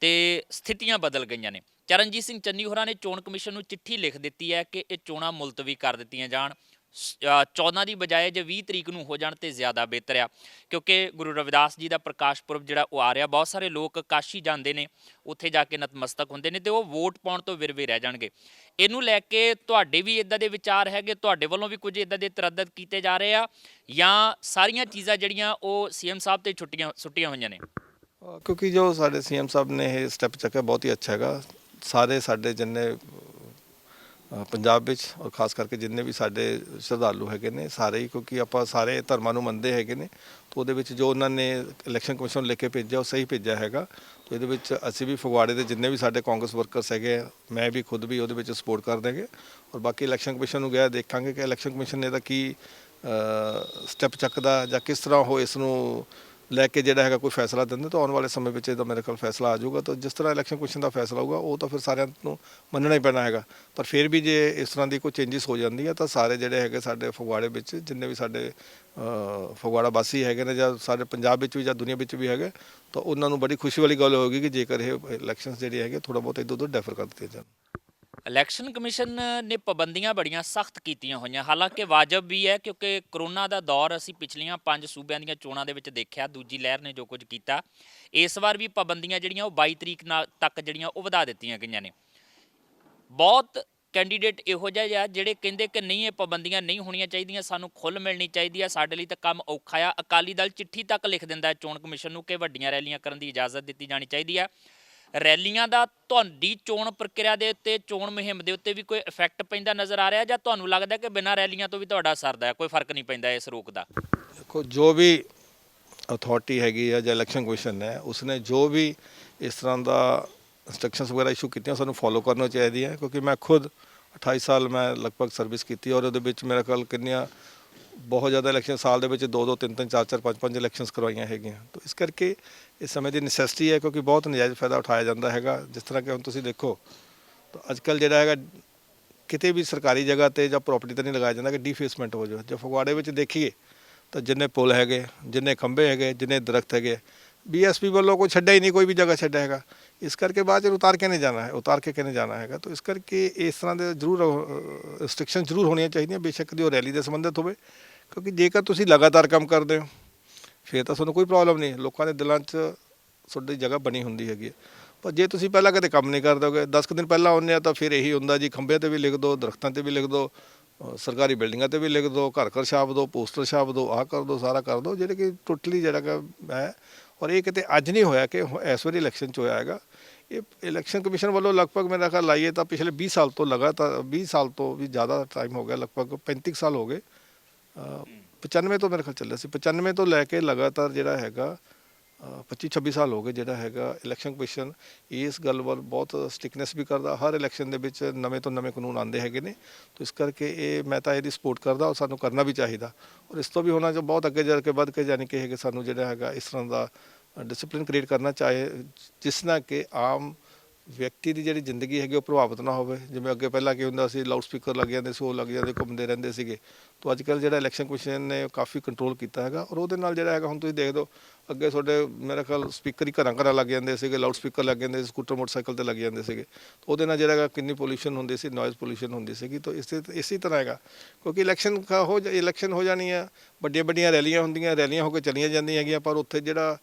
ਤੇ ਸਥਿਤੀਆਂ ਬਦਲ ਗਈਆਂ ਨੇ। ਚਰਨਜੀਤ ਸਿੰਘ ਚੰਨੀ ਹੋਰਾਂ ਨੇ ਚੋਣ ਕਮਿਸ਼ਨ ਨੂੰ ਚਿੱਠੀ ਲਿਖ ਦਿੱਤੀ ਹੈ ਕਿ ਇਹ ਚੋਣਾਂ ਮੁਲਤਵੀ ਕਰ ਦਿੱਤੀਆਂ ਜਾਣ, 14 ਦੀ ਬਜਾਏ ਜੇ 20 ਤਰੀਕ ਨੂੰ ਹੋ ਜਾਣ ਤੇ ਜ਼ਿਆਦਾ ਬਿਹਤਰ ਆ, ਕਿਉਂਕਿ ਗੁਰੂ ਰਵਿਦਾਸ ਜੀ ਦਾ ਪ੍ਰਕਾਸ਼ ਪੁਰਬ ਜਿਹੜਾ ਉਹ ਆ ਰਿਹਾ। ਬਹੁਤ ਸਾਰੇ ਲੋਕ ਕਾਸ਼ੀ ਜਾਂਦੇ ਨੇ, ਉੱਥੇ ਜਾ ਕੇ ਨਤਮਸਤਕ ਹੁੰਦੇ ਨੇ ਤੇ ਉਹ ਵੋਟ ਪਾਉਣ ਤੋਂ ਵਿਰਵੇ ਰਹਿ ਜਾਣਗੇ। ਇਹਨੂੰ ਲੈ ਕੇ ਤੁਹਾਡੇ ਵੀ ਇਦਾਂ ਦੇ ਵਿਚਾਰ ਹੈਗੇ, ਤੁਹਾਡੇ ਵੱਲੋਂ ਵੀ ਕੁਝ ਇਦਾਂ ਦੇ ਤਰੱਦਦ ਕੀਤੇ ਜਾ ਰਹੇ ਆ, ਜਾਂ ਸਾਰੀਆਂ ਚੀਜ਼ਾਂ ਜਿਹੜੀਆਂ ਉਹ ਸੀਐਮ ਸਾਹਿਬ ਤੇ ਸੁੱਟੀਆਂ ਹੋਈਆਂ ਨੇ? ਕਿਉਂਕਿ ਜੋ ਸਾਡੇ ਸੀਐਮ ਸਾਹਿਬ ਨੇ ਇਹ ਸਟੈਪ ਚੱਕਿਆ ਬਹੁਤ ਹੀ ਅੱਛਾ ਹੈਗਾ। ਸਾਰੇ ਸਾਡੇ ਜਿੰਨੇ ਪੰਜਾਬ ਵਿੱਚ ਔਰ ਖਾਸ ਕਰਕੇ ਜਿੰਨੇ ਵੀ ਸਾਡੇ ਸ਼ਰਧਾਲੂ ਹੈਗੇ ਨੇ ਸਾਰੇ ਹੀ, ਕਿਉਂਕਿ ਆਪਾਂ ਸਾਰੇ ਧਰਮਾਂ ਨੂੰ ਮੰਨਦੇ ਹੈਗੇ ਨੇ, ਤਾਂ ਉਹਦੇ ਵਿੱਚ ਜੋ ਉਹਨਾਂ ਨੇ ਇਲੈਕਸ਼ਨ ਕਮਿਸ਼ਨ ਨੂੰ ਲਿਖ ਕੇ ਭੇਜਿਆ ਉਹ ਸਹੀ ਭੇਜਿਆ ਹੈਗਾ। ਤਾਂ ਇਹਦੇ ਵਿੱਚ ਅਸੀਂ ਵੀ ਫਗਵਾੜੇ ਦੇ ਜਿੰਨੇ ਵੀ ਸਾਡੇ ਕਾਂਗਰਸ ਵਰਕਰਸ ਹੈਗੇ, ਮੈਂ ਵੀ ਖੁਦ ਵੀ ਉਹਦੇ ਵਿੱਚ ਸਪੋਰਟ ਕਰ ਦੇਂਗੇ। ਔਰ ਬਾਕੀ ਇਲੈਕਸ਼ਨ ਕਮਿਸ਼ਨ ਨੂੰ ਗਿਆ ਦੇਖਾਂਗੇ ਕਿ ਇਲੈਕਸ਼ਨ ਕਮਿਸ਼ਨ ਨੇ ਤਾਂ ਕੀ ਸਟੈਪ ਚੱਕਦਾ ਜਾਂ ਕਿਸ ਤਰ੍ਹਾਂ ਉਹ ਇਸ ਨੂੰ ਲੈ ਕੇ ਜਿਹੜਾ ਹੈਗਾ ਕੋਈ ਫੈਸਲਾ ਦਿੰਦੇ। ਤਾਂ ਆਉਣ ਵਾਲੇ ਸਮੇਂ ਵਿੱਚ ਇਹਦਾ ਮੇਰੇ ਕੋਲ ਫੈਸਲਾ ਆ ਜਾਊਗਾ। ਤਾਂ ਜਿਸ ਤਰ੍ਹਾਂ ਇਲੈਕਸ਼ਨ ਕਮਿਸ਼ਨ ਦਾ ਫੈਸਲਾ ਹੋਊਗਾ ਉਹ ਤਾਂ ਫਿਰ ਸਾਰਿਆਂ ਨੂੰ ਮੰਨਣਾ ਹੀ ਪੈਣਾ ਹੈਗਾ। ਪਰ ਫਿਰ ਵੀ ਜੇ ਇਸ ਤਰ੍ਹਾਂ ਦੀ ਕੋਈ ਚੇਂਜਿਸ ਹੋ ਜਾਂਦੀ ਹੈ ਤਾਂ ਸਾਰੇ ਜਿਹੜੇ ਹੈਗੇ ਸਾਡੇ ਫਗਵਾੜੇ ਵਿੱਚ ਜਿੰਨੇ ਵੀ ਸਾਡੇ ਫਗਵਾੜਾ ਵਾਸੀ ਹੈਗੇ ਨੇ, ਜਾਂ ਸਾਡੇ ਪੰਜਾਬ ਵਿੱਚ ਵੀ ਜਾਂ ਦੁਨੀਆ ਵਿੱਚ ਵੀ ਹੈਗੇ, ਤਾਂ ਉਹਨਾਂ ਨੂੰ ਬੜੀ ਖੁਸ਼ੀ ਵਾਲੀ ਗੱਲ ਹੋਏਗੀ ਕਿ ਜੇਕਰ ਇਹ ਇਲੈਕਸ਼ਨਸ ਜਿਹੜੇ ਹੈਗੇ ਥੋੜ੍ਹਾ ਬਹੁਤ ਇੱਧਰ ਉੱਧਰ ਡੈਫਰ ਕਰ ਦਿੱਤੇ ਜਾਣ। ਇਲੈਕਸ਼ਨ ਕਮਿਸ਼ਨ ਨੇ ਪਾਬੰਦੀਆਂ ਬੜੀਆਂ ਸਖਤ ਕੀਤੀਆਂ ਹੋਈਆਂ, ਹਾਲਾਂਕਿ ਵਾਜਬ ਵੀ ਹੈ ਕਿਉਂਕਿ ਕਰੋਨਾ ਦਾ ਦੌਰ ਅਸੀਂ ਪਿਛਲੀਆਂ 5 ਸੂਬਿਆਂ ਦੀਆਂ ਚੋਣਾਂ ਦੇ ਵਿੱਚ ਦੇਖਿਆ, ਦੂਜੀ ਲਹਿਰ ਨੇ ਜੋ ਕੁਝ ਕੀਤਾ। ਇਸ ਵਾਰ ਵੀ ਪਾਬੰਦੀਆਂ ਜਿਹੜੀਆਂ ਉਹ 22 ਤਰੀਕ ਤੱਕ ਜਿਹੜੀਆਂ ਉਹ ਵਧਾ ਦਿੱਤੀਆਂ ਗਈਆਂ ਨੇ। ਬਹੁਤ ਕੈਂਡੀਡੇਟ ਇਹੋ ਜਿਹੇ ਆ ਜਿਹੜੇ ਕਹਿੰਦੇ ਕਿ ਨਹੀਂ, ਇਹ ਪਾਬੰਦੀਆਂ ਨਹੀਂ ਹੋਣੀਆਂ ਚਾਹੀਦੀਆਂ, ਸਾਨੂੰ ਖੁੱਲ੍ਹ ਮਿਲਣੀ ਚਾਹੀਦੀ ਆ, ਸਾਡੇ ਲਈ ਤਾਂ ਕੰਮ ਔਖਾ ਆ। ਅਕਾਲੀ ਦਲ ਚਿੱਠੀ ਤੱਕ ਲਿਖ ਦਿੰਦਾ ਹੈ ਚੋਣ ਕਮਿਸ਼ਨ ਨੂੰ ਕਿ ਵੱਡੀਆਂ ਰੈਲੀਆਂ ਕਰਨ ਦੀ ਇਜਾਜ਼ਤ ਦਿੱਤੀ ਜਾਣੀ ਚਾਹੀਦੀ ਆ। ਰੈਲੀਆਂ ਦਾ ਤੁਹਾਡੀ ਚੋਣ ਪ੍ਰਕਿਰਿਆ ਦੇ ਉੱਤੇ, ਚੋਣ ਮੁਹਿੰਮ ਦੇ ਉੱਤੇ ਵੀ ਕੋਈ ਇਫੈਕਟ ਪੈਂਦਾ ਨਜ਼ਰ ਆ ਰਿਹਾ, ਜਾਂ ਤੁਹਾਨੂੰ ਲੱਗਦਾ ਕਿ ਬਿਨਾਂ ਰੈਲੀਆਂ ਤੋਂ ਵੀ ਤੁਹਾਡਾ ਸਰਦਾ ਹੈ, ਕੋਈ ਫਰਕ ਨਹੀਂ ਪੈਂਦਾ ਇਸ ਰੋਕ ਦਾ? ਦੇਖੋ, ਜੋ ਵੀ ਅਥਾਰਟੀ ਹੈਗੀ ਆ ਜਾਂ ਇਲੈਕਸ਼ਨ ਕਮਿਸ਼ਨ ਹੈ, ਉਸਨੇ ਜੋ ਵੀ ਇਸ ਤਰ੍ਹਾਂ ਦਾ ਇੰਸਟਰਕਸ਼ਨਸ ਵਗੈਰਾ ਇਸ਼ੂ ਕੀਤੀਆਂ ਸਾਨੂੰ ਫੋਲੋ ਕਰਨਾ ਚਾਹੀਦੀਆਂ, ਕਿਉਂਕਿ ਮੈਂ ਖੁਦ 28 ਸਾਲ ਮੈਂ ਲਗਭਗ ਸਰਵਿਸ ਕੀਤੀ ਔਰ ਉਹਦੇ ਵਿੱਚ ਮੇਰੇ ਕੋਲ ਕਿੰਨੀਆਂ ਬਹੁਤ ਜ਼ਿਆਦਾ ਇਲੈਕਸ਼ਨ ਸਾਲ ਦੇ ਵਿੱਚ 2-2 3-3 4-4 5-5 ਇਲੈਕਸ਼ਨਸ ਕਰਵਾਈਆਂ ਹੈਗੀਆਂ। ਤਾਂ ਇਸ ਕਰਕੇ ਇਸ ਸਮੇਂ ਦੀ ਨੈਸੈਸਿਟੀ ਹੈ, ਕਿਉਂਕਿ ਬਹੁਤ ਨਜਾਇਜ਼ ਫਾਇਦਾ ਉਠਾਇਆ ਜਾਂਦਾ ਹੈਗਾ। ਜਿਸ ਤਰ੍ਹਾਂ ਕਿ ਹੁਣ ਤੁਸੀਂ ਦੇਖੋ ਤਾਂ ਅੱਜ ਕੱਲ੍ਹ ਜਿਹੜਾ ਹੈਗਾ ਕਿਤੇ ਵੀ ਸਰਕਾਰੀ ਜਗ੍ਹਾ 'ਤੇ ਜਾਂ ਪ੍ਰੋਪਰਟੀ 'ਤੇ ਨਹੀਂ ਲਗਾਇਆ ਜਾਂਦਾ ਕਿ ਡੀਫੇਸਮੈਂਟ ਹੋ ਜਾਵੇ। ਜੇ ਫਗਵਾੜੇ ਵਿੱਚ ਦੇਖੀਏ ਤਾਂ ਜਿੰਨੇ ਪੁਲ ਹੈਗੇ, ਜਿੰਨੇ ਖੰਭੇ ਹੈਗੇ, ਜਿੰਨੇ ਦਰਖਤ ਹੈਗੇ, ਬੀਐਸਪੀ ਵੱਲੋਂ ਕੋਈ ਛੱਡਿਆ ਹੀ ਨਹੀਂ, ਕੋਈ ਵੀ ਜਗ੍ਹਾ ਛੱਡਿਆ ਹੈਗਾ। ਇਸ ਕਰਕੇ ਬਾਅਦ 'ਚ ਉਤਾਰ ਕੇ ਨਹੀਂ ਜਾਣਾ ਹੈ, ਉਤਾਰ ਕੇ ਕਿਵੇਂ ਜਾਣਾ ਹੈਗਾ। ਤਾਂ ਇਸ ਕਰਕੇ ਇਸ ਤਰ੍ਹਾਂ ਦੇ ਜ਼ਰੂਰ ਰਿਸਟ੍ਰਿਕਸ਼ਨ ਜ਼ਰੂਰ ਹੋਣੀਆਂ ਚਾਹੀਦੀਆਂ, ਬੇਸ਼ੱਕ ਦੀ ਉਹ ਰੈਲੀ ਦੇ ਸੰਬੰਧਿਤ ਹੋਵੇ, ਕਿਉਂਕਿ ਜੇਕਰ ਤੁਸੀਂ ਲਗਾਤਾਰ ਕੰਮ ਕਰਦੇ ਹੋ ਫਿਰ ਤਾਂ ਤੁਹਾਨੂੰ ਕੋਈ ਪ੍ਰੋਬਲਮ ਨਹੀਂ, ਲੋਕਾਂ ਦੇ ਦਿਲਾਂ 'ਚ ਤੁਹਾਡੀ ਜਗ੍ਹਾ ਬਣੀ ਹੁੰਦੀ ਹੈਗੀ। ਪਰ ਜੇ ਤੁਸੀਂ ਪਹਿਲਾਂ ਕਦੇ ਕੰਮ ਨਹੀਂ ਕਰ ਦੋਗੇ, 10 ਕੁ ਦਿਨ ਪਹਿਲਾਂ ਆਉਂਦੇ ਆ ਤਾਂ ਫਿਰ ਇਹੀ ਹੁੰਦਾ ਜੀ, ਖੰਭਿਆਂ 'ਤੇ ਵੀ ਲਿਖ ਦਿਓ, ਦਰਖਤਾਂ 'ਤੇ ਵੀ ਲਿਖ ਦਿਓ, ਸਰਕਾਰੀ ਬਿਲਡਿੰਗਾਂ 'ਤੇ ਵੀ ਲਿਖ ਦਿਓ, ਘਰ ਘਰ ਛਾਪ ਦਿਓ, ਪੋਸਟਰ ਛਾਪ ਦਿਓ, ਆਹ ਕਰ ਦਿਓ, ਸਾਰਾ ਕਰ ਦਿਓ, ਜਿਹੜੇ ਕਿ ਟੋਟਲੀ ਜਿਹੜਾ ਹੈ। ਔਰ ਇਹ ਕਿਤੇ ਅੱਜ ਨਹੀਂ ਹੋਇਆ ਕਿ ਇਸ ਵਾਰੀ ਇਲੈਕਸ਼ਨ 'ਚ ਹੋਇਆ ਹੈਗਾ। ਇਹ ਇਲੈਕਸ਼ਨ ਕਮਿਸ਼ਨ ਵੱਲੋਂ ਲਗਭਗ ਮੇਰਾ ਖਿਆਲ ਲਾਈਏ ਤਾਂ ਪਿਛਲੇ 20 ਸਾਲ ਤੋਂ ਲਗਾਤਾਰ 20 ਸਾਲ ਤੋਂ ਵੀ ਜ਼ਿਆਦਾ ਟਾਈਮ ਹੋ ਗਿਆ, ਲਗਭਗ 35 ਸਾਲ ਹੋ ਗਏ। 95 ਤੋਂ ਮੇਰੇ ਖਿਆਲ ਚੱਲਿਆ ਸੀ, 95 ਤੋਂ ਲੈ ਕੇ ਲਗਾਤਾਰ ਜਿਹੜਾ ਹੈਗਾ 25-26 ਸਾਲ ਹੋ ਗਏ ਜਿਹੜਾ ਹੈਗਾ ਇਲੈਕਸ਼ਨ ਕਮਿਸ਼ਨ ਇਸ ਗੱਲ ਵੱਲ ਬਹੁਤ ਸਟਿਕਨੈਸ ਵੀ ਕਰਦਾ। ਹਰ ਇਲੈਕਸ਼ਨ ਦੇ ਵਿੱਚ ਨਵੇਂ ਤੋਂ ਨਵੇਂ ਕਾਨੂੰਨ ਆਉਂਦੇ ਹੈਗੇ ਨੇ, ਤਾਂ ਇਸ ਕਰਕੇ ਇਹ ਮੈਂ ਤਾਂ ਇਹਦੀ ਸਪੋਰਟ ਕਰਦਾ ਔਰ ਸਾਨੂੰ ਕਰਨਾ ਵੀ ਚਾਹੀਦਾ। ਔਰ ਇਸ ਤੋਂ ਵੀ ਹੋਣਾ ਜੋ ਬਹੁਤ ਅੱਗੇ ਜਾ ਕੇ ਵੱਧ ਕੇ ਯਾਨੀ ਕਿ ਸਾਨੂੰ ਜਿਹੜਾ ਹੈਗਾ ਇਸ ਤਰ੍ਹਾਂ ਦਾ ਡਿਸਪਲਿਨ ਕ੍ਰੀਏਟ ਕਰਨਾ ਚਾਹੇ, ਜਿਸ ਨਾਲ ਕਿ ਆਮ ਵਿਅਕਤੀ ਦੀ ਜਿਹੜੀ ਜ਼ਿੰਦਗੀ ਹੈਗੀ ਉਹ ਪ੍ਰਭਾਵਿਤ ਨਾ ਹੋਵੇ। ਜਿਵੇਂ ਅੱਗੇ ਪਹਿਲਾਂ ਕੀ ਹੁੰਦਾ ਸੀ, ਲਾਊਡ ਸਪੀਕਰ ਲੱਗ ਜਾਂਦੇ ਸੀ, ਉਹ ਲੱਗ ਜਾਂਦੇ, ਘੁੰਮਦੇ ਰਹਿੰਦੇ ਸੀਗੇ। ਤਾਂ ਅੱਜ ਕੱਲ੍ਹ ਜਿਹੜਾ ਇਲੈਕਸ਼ਨ ਕਮਿਸ਼ਨ ਨੇ ਕਾਫੀ ਕੰਟਰੋਲ ਕੀਤਾ ਹੈਗਾ, ਔਰ ਉਹਦੇ ਨਾਲ ਜਿਹੜਾ ਹੈਗਾ ਹੁਣ ਤੁਸੀਂ ਦੇਖ ਦਿਓ ਅੱਗੇ ਤੁਹਾਡੇ ਮੇਰੇ ਖਿਆਲ ਸਪੀਕਰ ਹੀ ਘਰਾਂ ਘਰਾਂ ਲੱਗ ਜਾਂਦੇ ਸੀਗੇ, ਲਾਊਡ ਸਪੀਕਰ ਲੱਗ ਜਾਂਦੇ ਸੀ, ਸਕੂਟਰ ਮੋਟਰਸਾਈਕਲ 'ਤੇ ਲੱਗ ਜਾਂਦੇ ਸੀਗੇ। ਉਹਦੇ ਨਾਲ ਜਿਹੜਾ ਹੈਗਾ ਕਿੰਨੀ ਪੋਲਿਊਸ਼ਨ ਹੁੰਦੀ ਸੀ, ਨੋਇਜ਼ ਪੋਲਿਊਸ਼ਨ ਹੁੰਦੀ ਸੀਗੀ। ਤਾਂ ਇਸੇ ਤਰ੍ਹਾਂ ਹੈਗਾ, ਕਿਉਂਕਿ ਇਲੈਕਸ਼ਨ ਹੋ ਜਾਣੀ ਆ, ਵੱਡੀਆਂ ਵੱਡੀਆਂ ਰੈਲੀਆਂ ਹੁੰਦੀਆਂ, ਰੈਲੀਆਂ ਹੋ ਕੇ ਚਲੀਆਂ ਜਾਂਦੀਆਂ ਹੈਗੀਆਂ, ਪਰ ਉੱਥੇ ਜਿਹੜਾ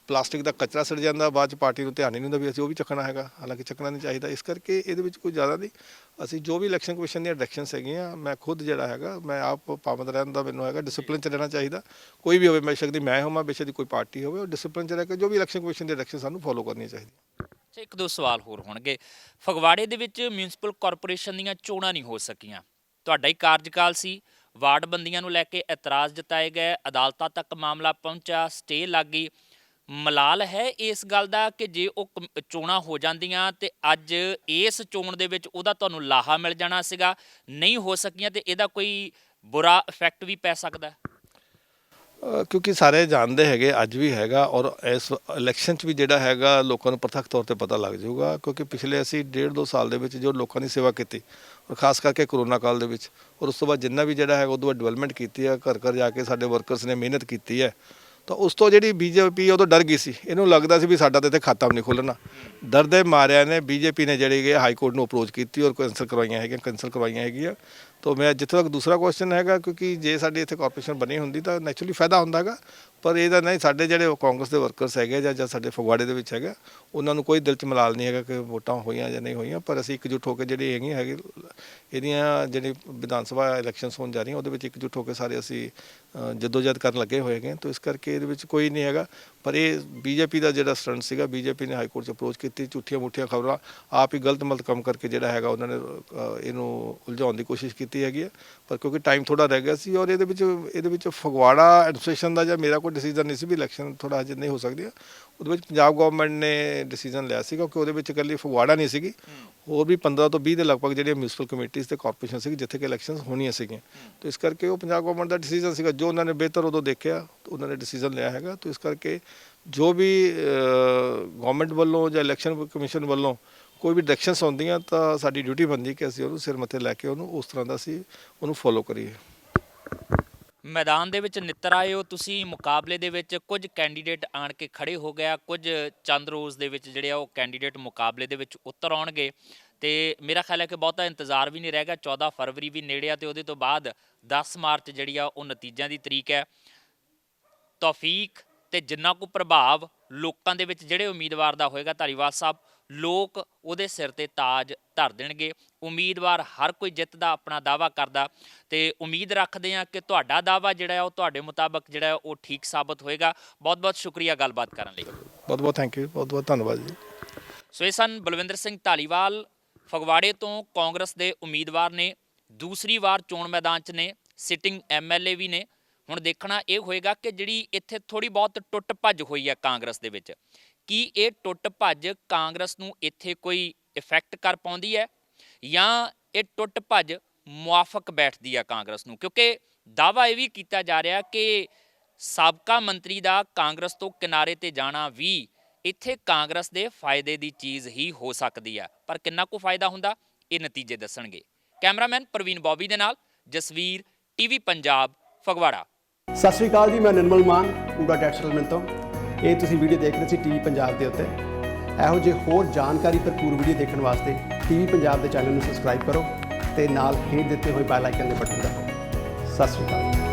ਪਲਾਸਟਿਕ ਦਾ ਕਚਰਾ ਸੜ ਜਾਂਦਾ, ਬਾਅਦ 'ਚ ਪਾਰਟੀ ਨੂੰ ਧਿਆਨ ਹੀ ਨਹੀਂ ਹੁੰਦਾ ਵੀ ਅਸੀਂ ਉਹ ਵੀ ਚੱਕਣਾ ਹੈਗਾ, ਹਾਲਾਂਕਿ ਚੱਕਣਾ ਨਹੀਂ ਚਾਹੀਦਾ। ਇਸ ਕਰਕੇ ਇਹਦੇ ਵਿੱਚ ਕੋਈ ਜ਼ਿਆਦਾ ਨਹੀਂ, ਅਸੀਂ ਜੋ ਵੀ ਇਲੈਕਸ਼ਨ ਕਮਿਸ਼ਨ ਦੀਆਂ ਡਾਇਰੈਕਸ਼ਨਸ ਹੈਗੀਆਂ, ਮੈਂ ਖੁਦ ਜਿਹੜਾ ਹੈਗਾ ਮੈਂ ਆਪ ਪਾਬੰਦ ਰਹਿਣ ਦਾ ਮੈਨੂੰ ਹੈਗਾ, ਡਿਸਪਲਿਨ 'ਚ ਰਹਿਣਾ ਚਾਹੀਦਾ। ਕੋਈ ਵੀ ਹੋਵੇ, ਬੇਸ਼ੱਕ ਦੀ ਮੈਂ ਹੋਵਾਂ, ਬੇਸ਼ੱਕ ਦੀ ਕੋਈ ਪਾਰਟੀ ਹੋਵੇ, ਉਹ ਡਿਸਪਲਿਨ 'ਚ ਰਹਿ ਕੇ ਜੋ ਵੀ ਇਲੈਕਸ਼ਨ ਕਮਿਸ਼ਨ ਦੀ ਡਾਇਰੈਕਸ਼ਨ ਸਾਨੂੰ ਫੋਲੋ ਕਰਨੀਆਂ ਚਾਹੀਦੀਆਂ। ਅੱਛਾ, ਇੱਕ ਦੋ ਸਵਾਲ ਹੋਰ ਹੋਣਗੇ। ਫਗਵਾੜੇ ਦੇ ਵਿੱਚ ਮਿਊਨਿਸਪਲ ਕਾਰਪੋਰੇਸ਼ਨ ਦੀਆਂ ਚੋਣਾਂ ਨਹੀਂ ਹੋ ਸਕੀਆਂ, ਤੁਹਾਡਾ ਹੀ ਕਾਰਜਕਾਲ ਸੀ, ਵਾਰਡ ਬੰਦੀਆਂ ਨੂੰ ਲੈ ਕੇ ਇਤਰਾਜ਼ ਜਤਾਏ ਗਏ, ਅਦਾਲਤਾਂ ਤੱਕ ਮਾਮਲਾ ਪਹੁੰਚਿਆ, ਸਟੇ ਲੱਗ ਗਈ। ਮਲਾਲ ਹੈ ਇਸ ਗੱਲ ਦਾ ਕਿ ਜੇ ਉਹ ਚੋਣਾਂ ਹੋ ਜਾਂਦੀਆਂ ਤੇ ਅੱਜ ਇਸ ਚੋਣ ਦੇ ਵਿੱਚ ਉਹਦਾ ਤੁਹਾਨੂੰ ਲਾਹਾ ਮਿਲ ਜਾਣਾ ਸੀਗਾ, ਨਹੀਂ ਹੋ ਸਕੀਆਂ ਤੇ ਇਹਦਾ ਕੋਈ ਬੁਰਾ ਇਫੈਕਟ ਵੀ ਪੈ ਸਕਦਾ? ਕਿਉਂਕਿ ਸਾਰੇ ਜਾਣਦੇ ਹੈਗੇ, ਅੱਜ ਵੀ ਹੈਗਾ, ਔਰ ਇਸ ਇਲੈਕਸ਼ਨ 'ਚ ਵੀ ਜਿਹੜਾ ਹੈਗਾ ਲੋਕਾਂ ਨੂੰ ਪ੍ਰਤੱਖ ਤੌਰ ਤੇ ਪਤਾ ਲੱਗ ਜਾਊਗਾ। ਕਿਉਂਕਿ ਪਿਛਲੇ ਅਸੀਂ 1.5-2 ਸਾਲ ਦੇ ਵਿੱਚ ਜੋ ਲੋਕਾਂ ਦੀ ਸੇਵਾ ਕੀਤੀ, ਔਰ ਖਾਸ ਕਰਕੇ ਕਰੋਨਾ ਕਾਲ ਦੇ ਵਿੱਚ, ਔਰ ਉਸ ਤੋਂ ਬਾਅਦ ਜਿੰਨਾ ਵੀ ਜਿਹੜਾ ਹੈਗਾ ਉਦੋਂ ਬਾਅਦ ਡਿਵੈਲਪਮੈਂਟ ਕੀਤੀ ਹੈ, ਘਰ ਘਰ ਜਾ ਕੇ ਸਾਡੇ ਵਰਕਰਸ ਨੇ ਮਿਹਨਤ ਕੀਤੀ ਹੈ, ਤਾਂ ਉਸ ਤੋਂ ਜਿਹੜੀ ਬੀਜੇਪੀ ਉਦੋਂ ਡਰ ਗਈ ਸੀ, ਇਹਨੂੰ ਲੱਗਦਾ ਸੀ ਵੀ ਸਾਡਾ ਤਾਂ ਇੱਥੇ ਖਾਤਾ ਵੀ ਨਹੀਂ ਖੁੱਲ੍ਹਣਾ। ਡਰ ਦੇ ਮਾਰਿਆਂ ਨੇ ਬੀਜੇਪੀ ਨੇ ਜਿਹੜੀ ਕਿ ਹਾਈ ਕੋਰਟ ਨੂੰ ਅਪਰੋਚ ਕੀਤੀ ਔਰ ਕੈਂਸਲ ਕਰਵਾਈਆਂ ਹੈਗੀਆਂ। ਤਾਂ ਮੈਂ ਜਿੱਥੇ ਤੱਕ ਦੂਸਰਾ ਕੁਐਸਚਨ ਹੈਗਾ, ਕਿਉਂਕਿ ਜੇ ਸਾਡੀ ਇੱਥੇ ਕਾਰਪੋਰੇਸ਼ਨ ਬਣੀ ਹੁੰਦੀ ਤਾਂ ਨੈਚੁਰਲੀ ਫਾਇਦਾ ਹੁੰਦਾ ਹੈਗਾ, ਪਰ ਇਹਦਾ ਨਹੀਂ, ਸਾਡੇ ਜਿਹੜੇ ਕਾਂਗਰਸ ਦੇ ਵਰਕਰਸ ਹੈਗੇ ਜਾਂ ਸਾਡੇ ਫਗਵਾੜੇ ਦੇ ਵਿੱਚ ਹੈਗਾ, ਉਹਨਾਂ ਨੂੰ ਕੋਈ ਦਿਲ 'ਚ ਮਲਾਲ ਨਹੀਂ ਹੈਗਾ ਕਿ ਵੋਟਾਂ ਹੋਈਆਂ ਜਾਂ ਨਹੀਂ ਹੋਈਆਂ, ਪਰ ਅਸੀਂ ਇਕਜੁੱਟ ਹੋ ਕੇ ਜਿਹੜੀ ਹੈਗੀ ਇਹਦੀਆਂ ਜਿਹੜੀ ਵਿਧਾਨ ਸਭਾ ਇਲੈਕਸ਼ਨਸ ਹੋਣ ਜਾ ਰਹੀਆਂ, ਉਹਦੇ ਵਿੱਚ ਇਕਜੁੱਟ ਹੋ ਕੇ ਸਾਰੇ ਅਸੀਂ ਜਦੋਜਹਿਦ ਕਰਨ ਲੱਗੇ ਹੋਏ ਹੈਗੇ। ਤਾਂ ਇਸ ਕਰਕੇ ਇਹਦੇ ਵਿੱਚ ਕੋਈ ਨਹੀਂ ਹੈਗਾ, ਪਰ ਇਹ ਬੀਜੇਪੀ ਦਾ ਜਿਹੜਾ ਸਟੰਟ ਸੀਗਾ, ਬੀਜੇਪੀ ਨੇ ਹਾਈ ਕੋਰਟ 'ਚ ਅਪਰੋਚ ਕੀਤੀ, ਝੂਠੀਆਂ ਮੂਠੀਆਂ ਖਬਰਾਂ ਆਪ ਹੀ ਗਲਤ ਕੰਮ ਕਰਕੇ ਜਿਹੜਾ ਹੈਗਾ ਉਹਨਾਂ ਨੇ ਇਹਨੂੰ ਉਲਝਾਉਣ ਦੀ ਕੋਸ਼ਿਸ਼ ਕੀਤੀ ਹੈਗੀ ਹੈ। ਪਰ ਕਿਉਂਕਿ ਟਾਈਮ ਥੋੜ੍ਹਾ ਰਹਿ ਗਿਆ ਸੀ, ਔਰ ਇਹਦੇ ਵਿੱਚ ਫਗਵਾੜਾ ਐਡਮਿਨਿਸਟ੍ਰੇਸ਼ਨ ਦਾ ਜਾਂ ਮੇਰਾ ਕੋਈ ਡਿਸੀਜਨ ਨਹੀਂ ਸੀ ਵੀ ਇਲੈਕਸ਼ਨ ਥੋੜ੍ਹਾ ਹਜੇ ਨਹੀਂ ਹੋ ਸਕਦੀਆਂ, ਉਹਦੇ ਵਿੱਚ ਪੰਜਾਬ ਗਵਰਨਮੈਂਟ ਨੇ ਡਿਸੀਜਨ ਲਿਆ ਸੀਗਾ ਕਿ ਉਹਦੇ ਵਿੱਚ ਇਕੱਲੀ ਫਗਵਾੜਾ ਨਹੀਂ ਸੀਗੀ, ਹੋਰ ਵੀ 15 ਤੋਂ 20 ਦੇ ਲਗਭਗ ਜਿਹੜੀਆਂ ਮਿਊਨਿਸਪਲ ਕਮੇਟੀਜ਼ ਤੇ ਕਾਰਪੋਰੇਸ਼ਨ ਸੀਗੀ ਜਿੱਥੇ ਕਿ ਇਲੈਕਸ਼ਨਸ ਹੋਣੀਆਂ ਸੀਗੀਆਂ। ਤਾਂ ਇਸ ਕਰਕੇ ਉਹ ਪੰਜਾਬ ਗਵਰਨਮੈਂਟ ਦਾ ਡਿਸੀਜਨ ਸੀਗਾ, ਜੋ ਉਹਨਾਂ ਨੇ ਬਿਹਤਰ ਉਦੋਂ ਦੇਖਿਆ ਉਹਨਾਂ ਨੇ ਡਿਸੀਜਨ ਲਿਆ ਹੈਗਾ। ਤਾਂ ਇਸ ਕਰਕੇ ਜੋ ਵੀ ਗਵਰਨਮੈਂਟ ਵੱਲੋਂ ਜਾਂ ਇਲੈਕਸ਼ਨ ਕਮਿਸ਼ਨ ਵੱਲੋਂ ਕੋਈ ਵੀ ਡਾਇਰੈਕਸ਼ਨਸ ਆਉਂਦੀਆਂ ਤਾਂ ਸਾਡੀ ਡਿਊਟੀ ਬਣਦੀ ਕਿ ਅਸੀਂ ਉਹਨੂੰ ਸਿਰ ਮੱਥੇ ਲੈ ਕੇ ਉਹਨੂੰ ਉਸ ਤਰ੍ਹਾਂ ਦਾ ਅਸੀਂ ਉਹਨੂੰ ਫੋਲੋ ਕਰੀਏ। ਮੈਦਾਨ ਦੇ ਵਿੱਚ ਨਿੱਤਰ ਆਏ ਹੋ ਤੁਸੀਂ, ਮੁਕਾਬਲੇ ਦੇ ਵਿੱਚ ਕੁਝ ਕੈਂਡੀਡੇਟ ਆਣ ਕੇ ਖੜੇ ਹੋ ਗਿਆ, ਕੁਝ ਚੰਦ ਰੋਜ਼ ਦੇ ਵਿੱਚ ਜਿਹੜੇ ਆ ਉਹ ਕੈਂਡੀਡੇਟ ਮੁਕਾਬਲੇ ਦੇ ਵਿੱਚ ਉਤਰ ਆਉਣਗੇ ਤੇ ਮੇਰਾ ਖਿਆਲ ਹੈ ਕਿ ਬਹੁਤਾ ਇੰਤਜ਼ਾਰ ਵੀ ਨਹੀਂ ਰਹੇਗਾ। 14 ਫਰਵਰੀ ਵੀ ਨੇੜੇ ਆ ਤੇ ਉਹਦੇ ਤੋਂ ਬਾਅਦ 10 ਮਾਰਚ ਜਿਹੜੀ ਆ ਉਹ ਨਤੀਜਿਆਂ ਦੀ ਤਰੀਕ ਹੈ। ਤੌਫੀਕ ਤੇ ਜਿੰਨਾ ਕੁ ਪ੍ਰਭਾਵ ਲੋਕਾਂ ਦੇ ਵਿੱਚ ਜਿਹੜੇ ਉਮੀਦਵਾਰ ਦਾ ਹੋਏਗਾ, ਧਾਰੀਵਾਲ ਸਾਹਿਬ, ਲੋਕ ਉਹਦੇ ਸਿਰ ਤੇ ਤਾਜ ਧਰ ਦੇਣਗੇ। ਉਮੀਦਵਾਰ ਹਰ ਕੋਈ ਜਿੱਤ ਦਾ ਆਪਣਾ ਦਾਅਵਾ ਕਰਦਾ ਤੇ ਉਮੀਦ ਰੱਖਦੇ ਆ ਕਿ ਤੁਹਾਡਾ ਦਾਅਵਾ ਜਿਹੜਾ ਉਹ ਤੁਹਾਡੇ ਮੁਤਾਬਕ ਜਿਹੜਾ ਉਹ ਠੀਕ ਸਾਬਤ ਹੋਏਗਾ। ਬਹੁਤ ਬਹੁਤ ਸ਼ੁਕਰੀਆ ਗੱਲਬਾਤ ਕਰਨ ਲਈ। ਬਹੁਤ ਬਹੁਤ ਥੈਂਕ ਯੂ, ਬਹੁਤ ਬਹੁਤ ਧੰਨਵਾਦ ਜੀ। ਸੋ ਇਹ ਸਨ ਬਲਵਿੰਦਰ ਸਿੰਘ ਧਾਲੀਵਾਲ, ਫਗਵਾੜੇ ਤੋਂ ਕਾਂਗਰਸ ਦੇ ਉਮੀਦਵਾਰ ਨੇ, ਦੂਸਰੀ ਵਾਰ ਚੋਣ ਮੈਦਾਨ 'ਚ ਨੇ, ਸਿਟਿੰਗ MLA ਵੀ ਨੇ। ਹੁਣ ਦੇਖਣਾ ਇਹ ਹੋਏਗਾ ਕਿ ਜਿਹੜੀ ਇੱਥੇ ਥੋੜ੍ਹੀ ਬਹੁਤ ਟੁੱਟ ਭੱਜ ਹੋਈ ਹੈ ਕਾਂਗਰਸ ਦੇ ਵਿੱਚ, ਕੀ ਇਹ ਟੁੱਟ ਭੱਜ ਕਾਂਗਰਸ ਨੂੰ ਇੱਥੇ ਕੋਈ ਇਫੈਕਟ ਕਰ ਪਾਉਂਦੀ ਹੈ ਜਾਂ ਇਹ ਟੁੱਟ ਭੱਜ ਮੁਆਫਕ ਬੈਠਦੀ ਹੈ ਕਾਂਗਰਸ ਨੂੰ? ਕਿਉਂਕਿ ਦਾਅਵਾ ਇਹ ਵੀ ਕੀਤਾ ਜਾ ਰਿਹਾ ਕਿ ਸਾਬਕਾ ਮੰਤਰੀ ਦਾ ਕਾਂਗਰਸ ਤੋਂ ਕਿਨਾਰੇ ਤੇ ਜਾਣਾ ਵੀ ਇੱਥੇ ਕਾਂਗਰਸ ਦੇ ਫਾਇਦੇ ਦੀ ਚੀਜ਼ ਹੀ ਹੋ ਸਕਦੀ ਹੈ, ਪਰ ਕਿੰਨਾ ਕੁ ਫਾਇਦਾ ਹੁੰਦਾ ਇਹ ਨਤੀਜੇ ਦੱਸਣਗੇ। ਕੈਮਰਾਮੈਨ ਪ੍ਰਵੀਨ ਬੌਬੀ ਦੇ ਨਾਲ ਜਸਵੀਰ, TV ਪੰਜਾਬ, ਫਗਵਾੜਾ। ਸਤਿ ਸ਼੍ਰੀ ਅਕਾਲ ਜੀ, ਮੈਂ ਨਿਰਮਲ ਮਾਨ ਪੂਰਾ ਟੈਕਸ ਸੈਟਲਮੈਂਟ ਤੋਂ। ਇਹ ਤੁਸੀਂ ਵੀਡੀਓ ਦੇਖ ਰਹੇ ਸੀ TV ਪੰਜਾਬ ਦੇ ਉੱਤੇ। ਇਹੋ ਜਿਹੇ ਹੋਰ ਜਾਣਕਾਰੀ ਭਰਪੂਰ ਵੀਡੀਓ ਦੇਖਣ ਵਾਸਤੇ TV ਪੰਜਾਬ ਦੇ ਚੈਨਲ ਨੂੰ ਸਬਸਕ੍ਰਾਈਬ ਕਰੋ ਤੇ ਨਾਲ ਹੇਠ ਦਿੱਤੇ ਹੋਏ ਬੈਲ ਆਈਕਨ ਦੇ ਬਟਨ ਦਬਾਓ। ਸਤਿ ਸ਼੍ਰੀ ਅਕਾਲ।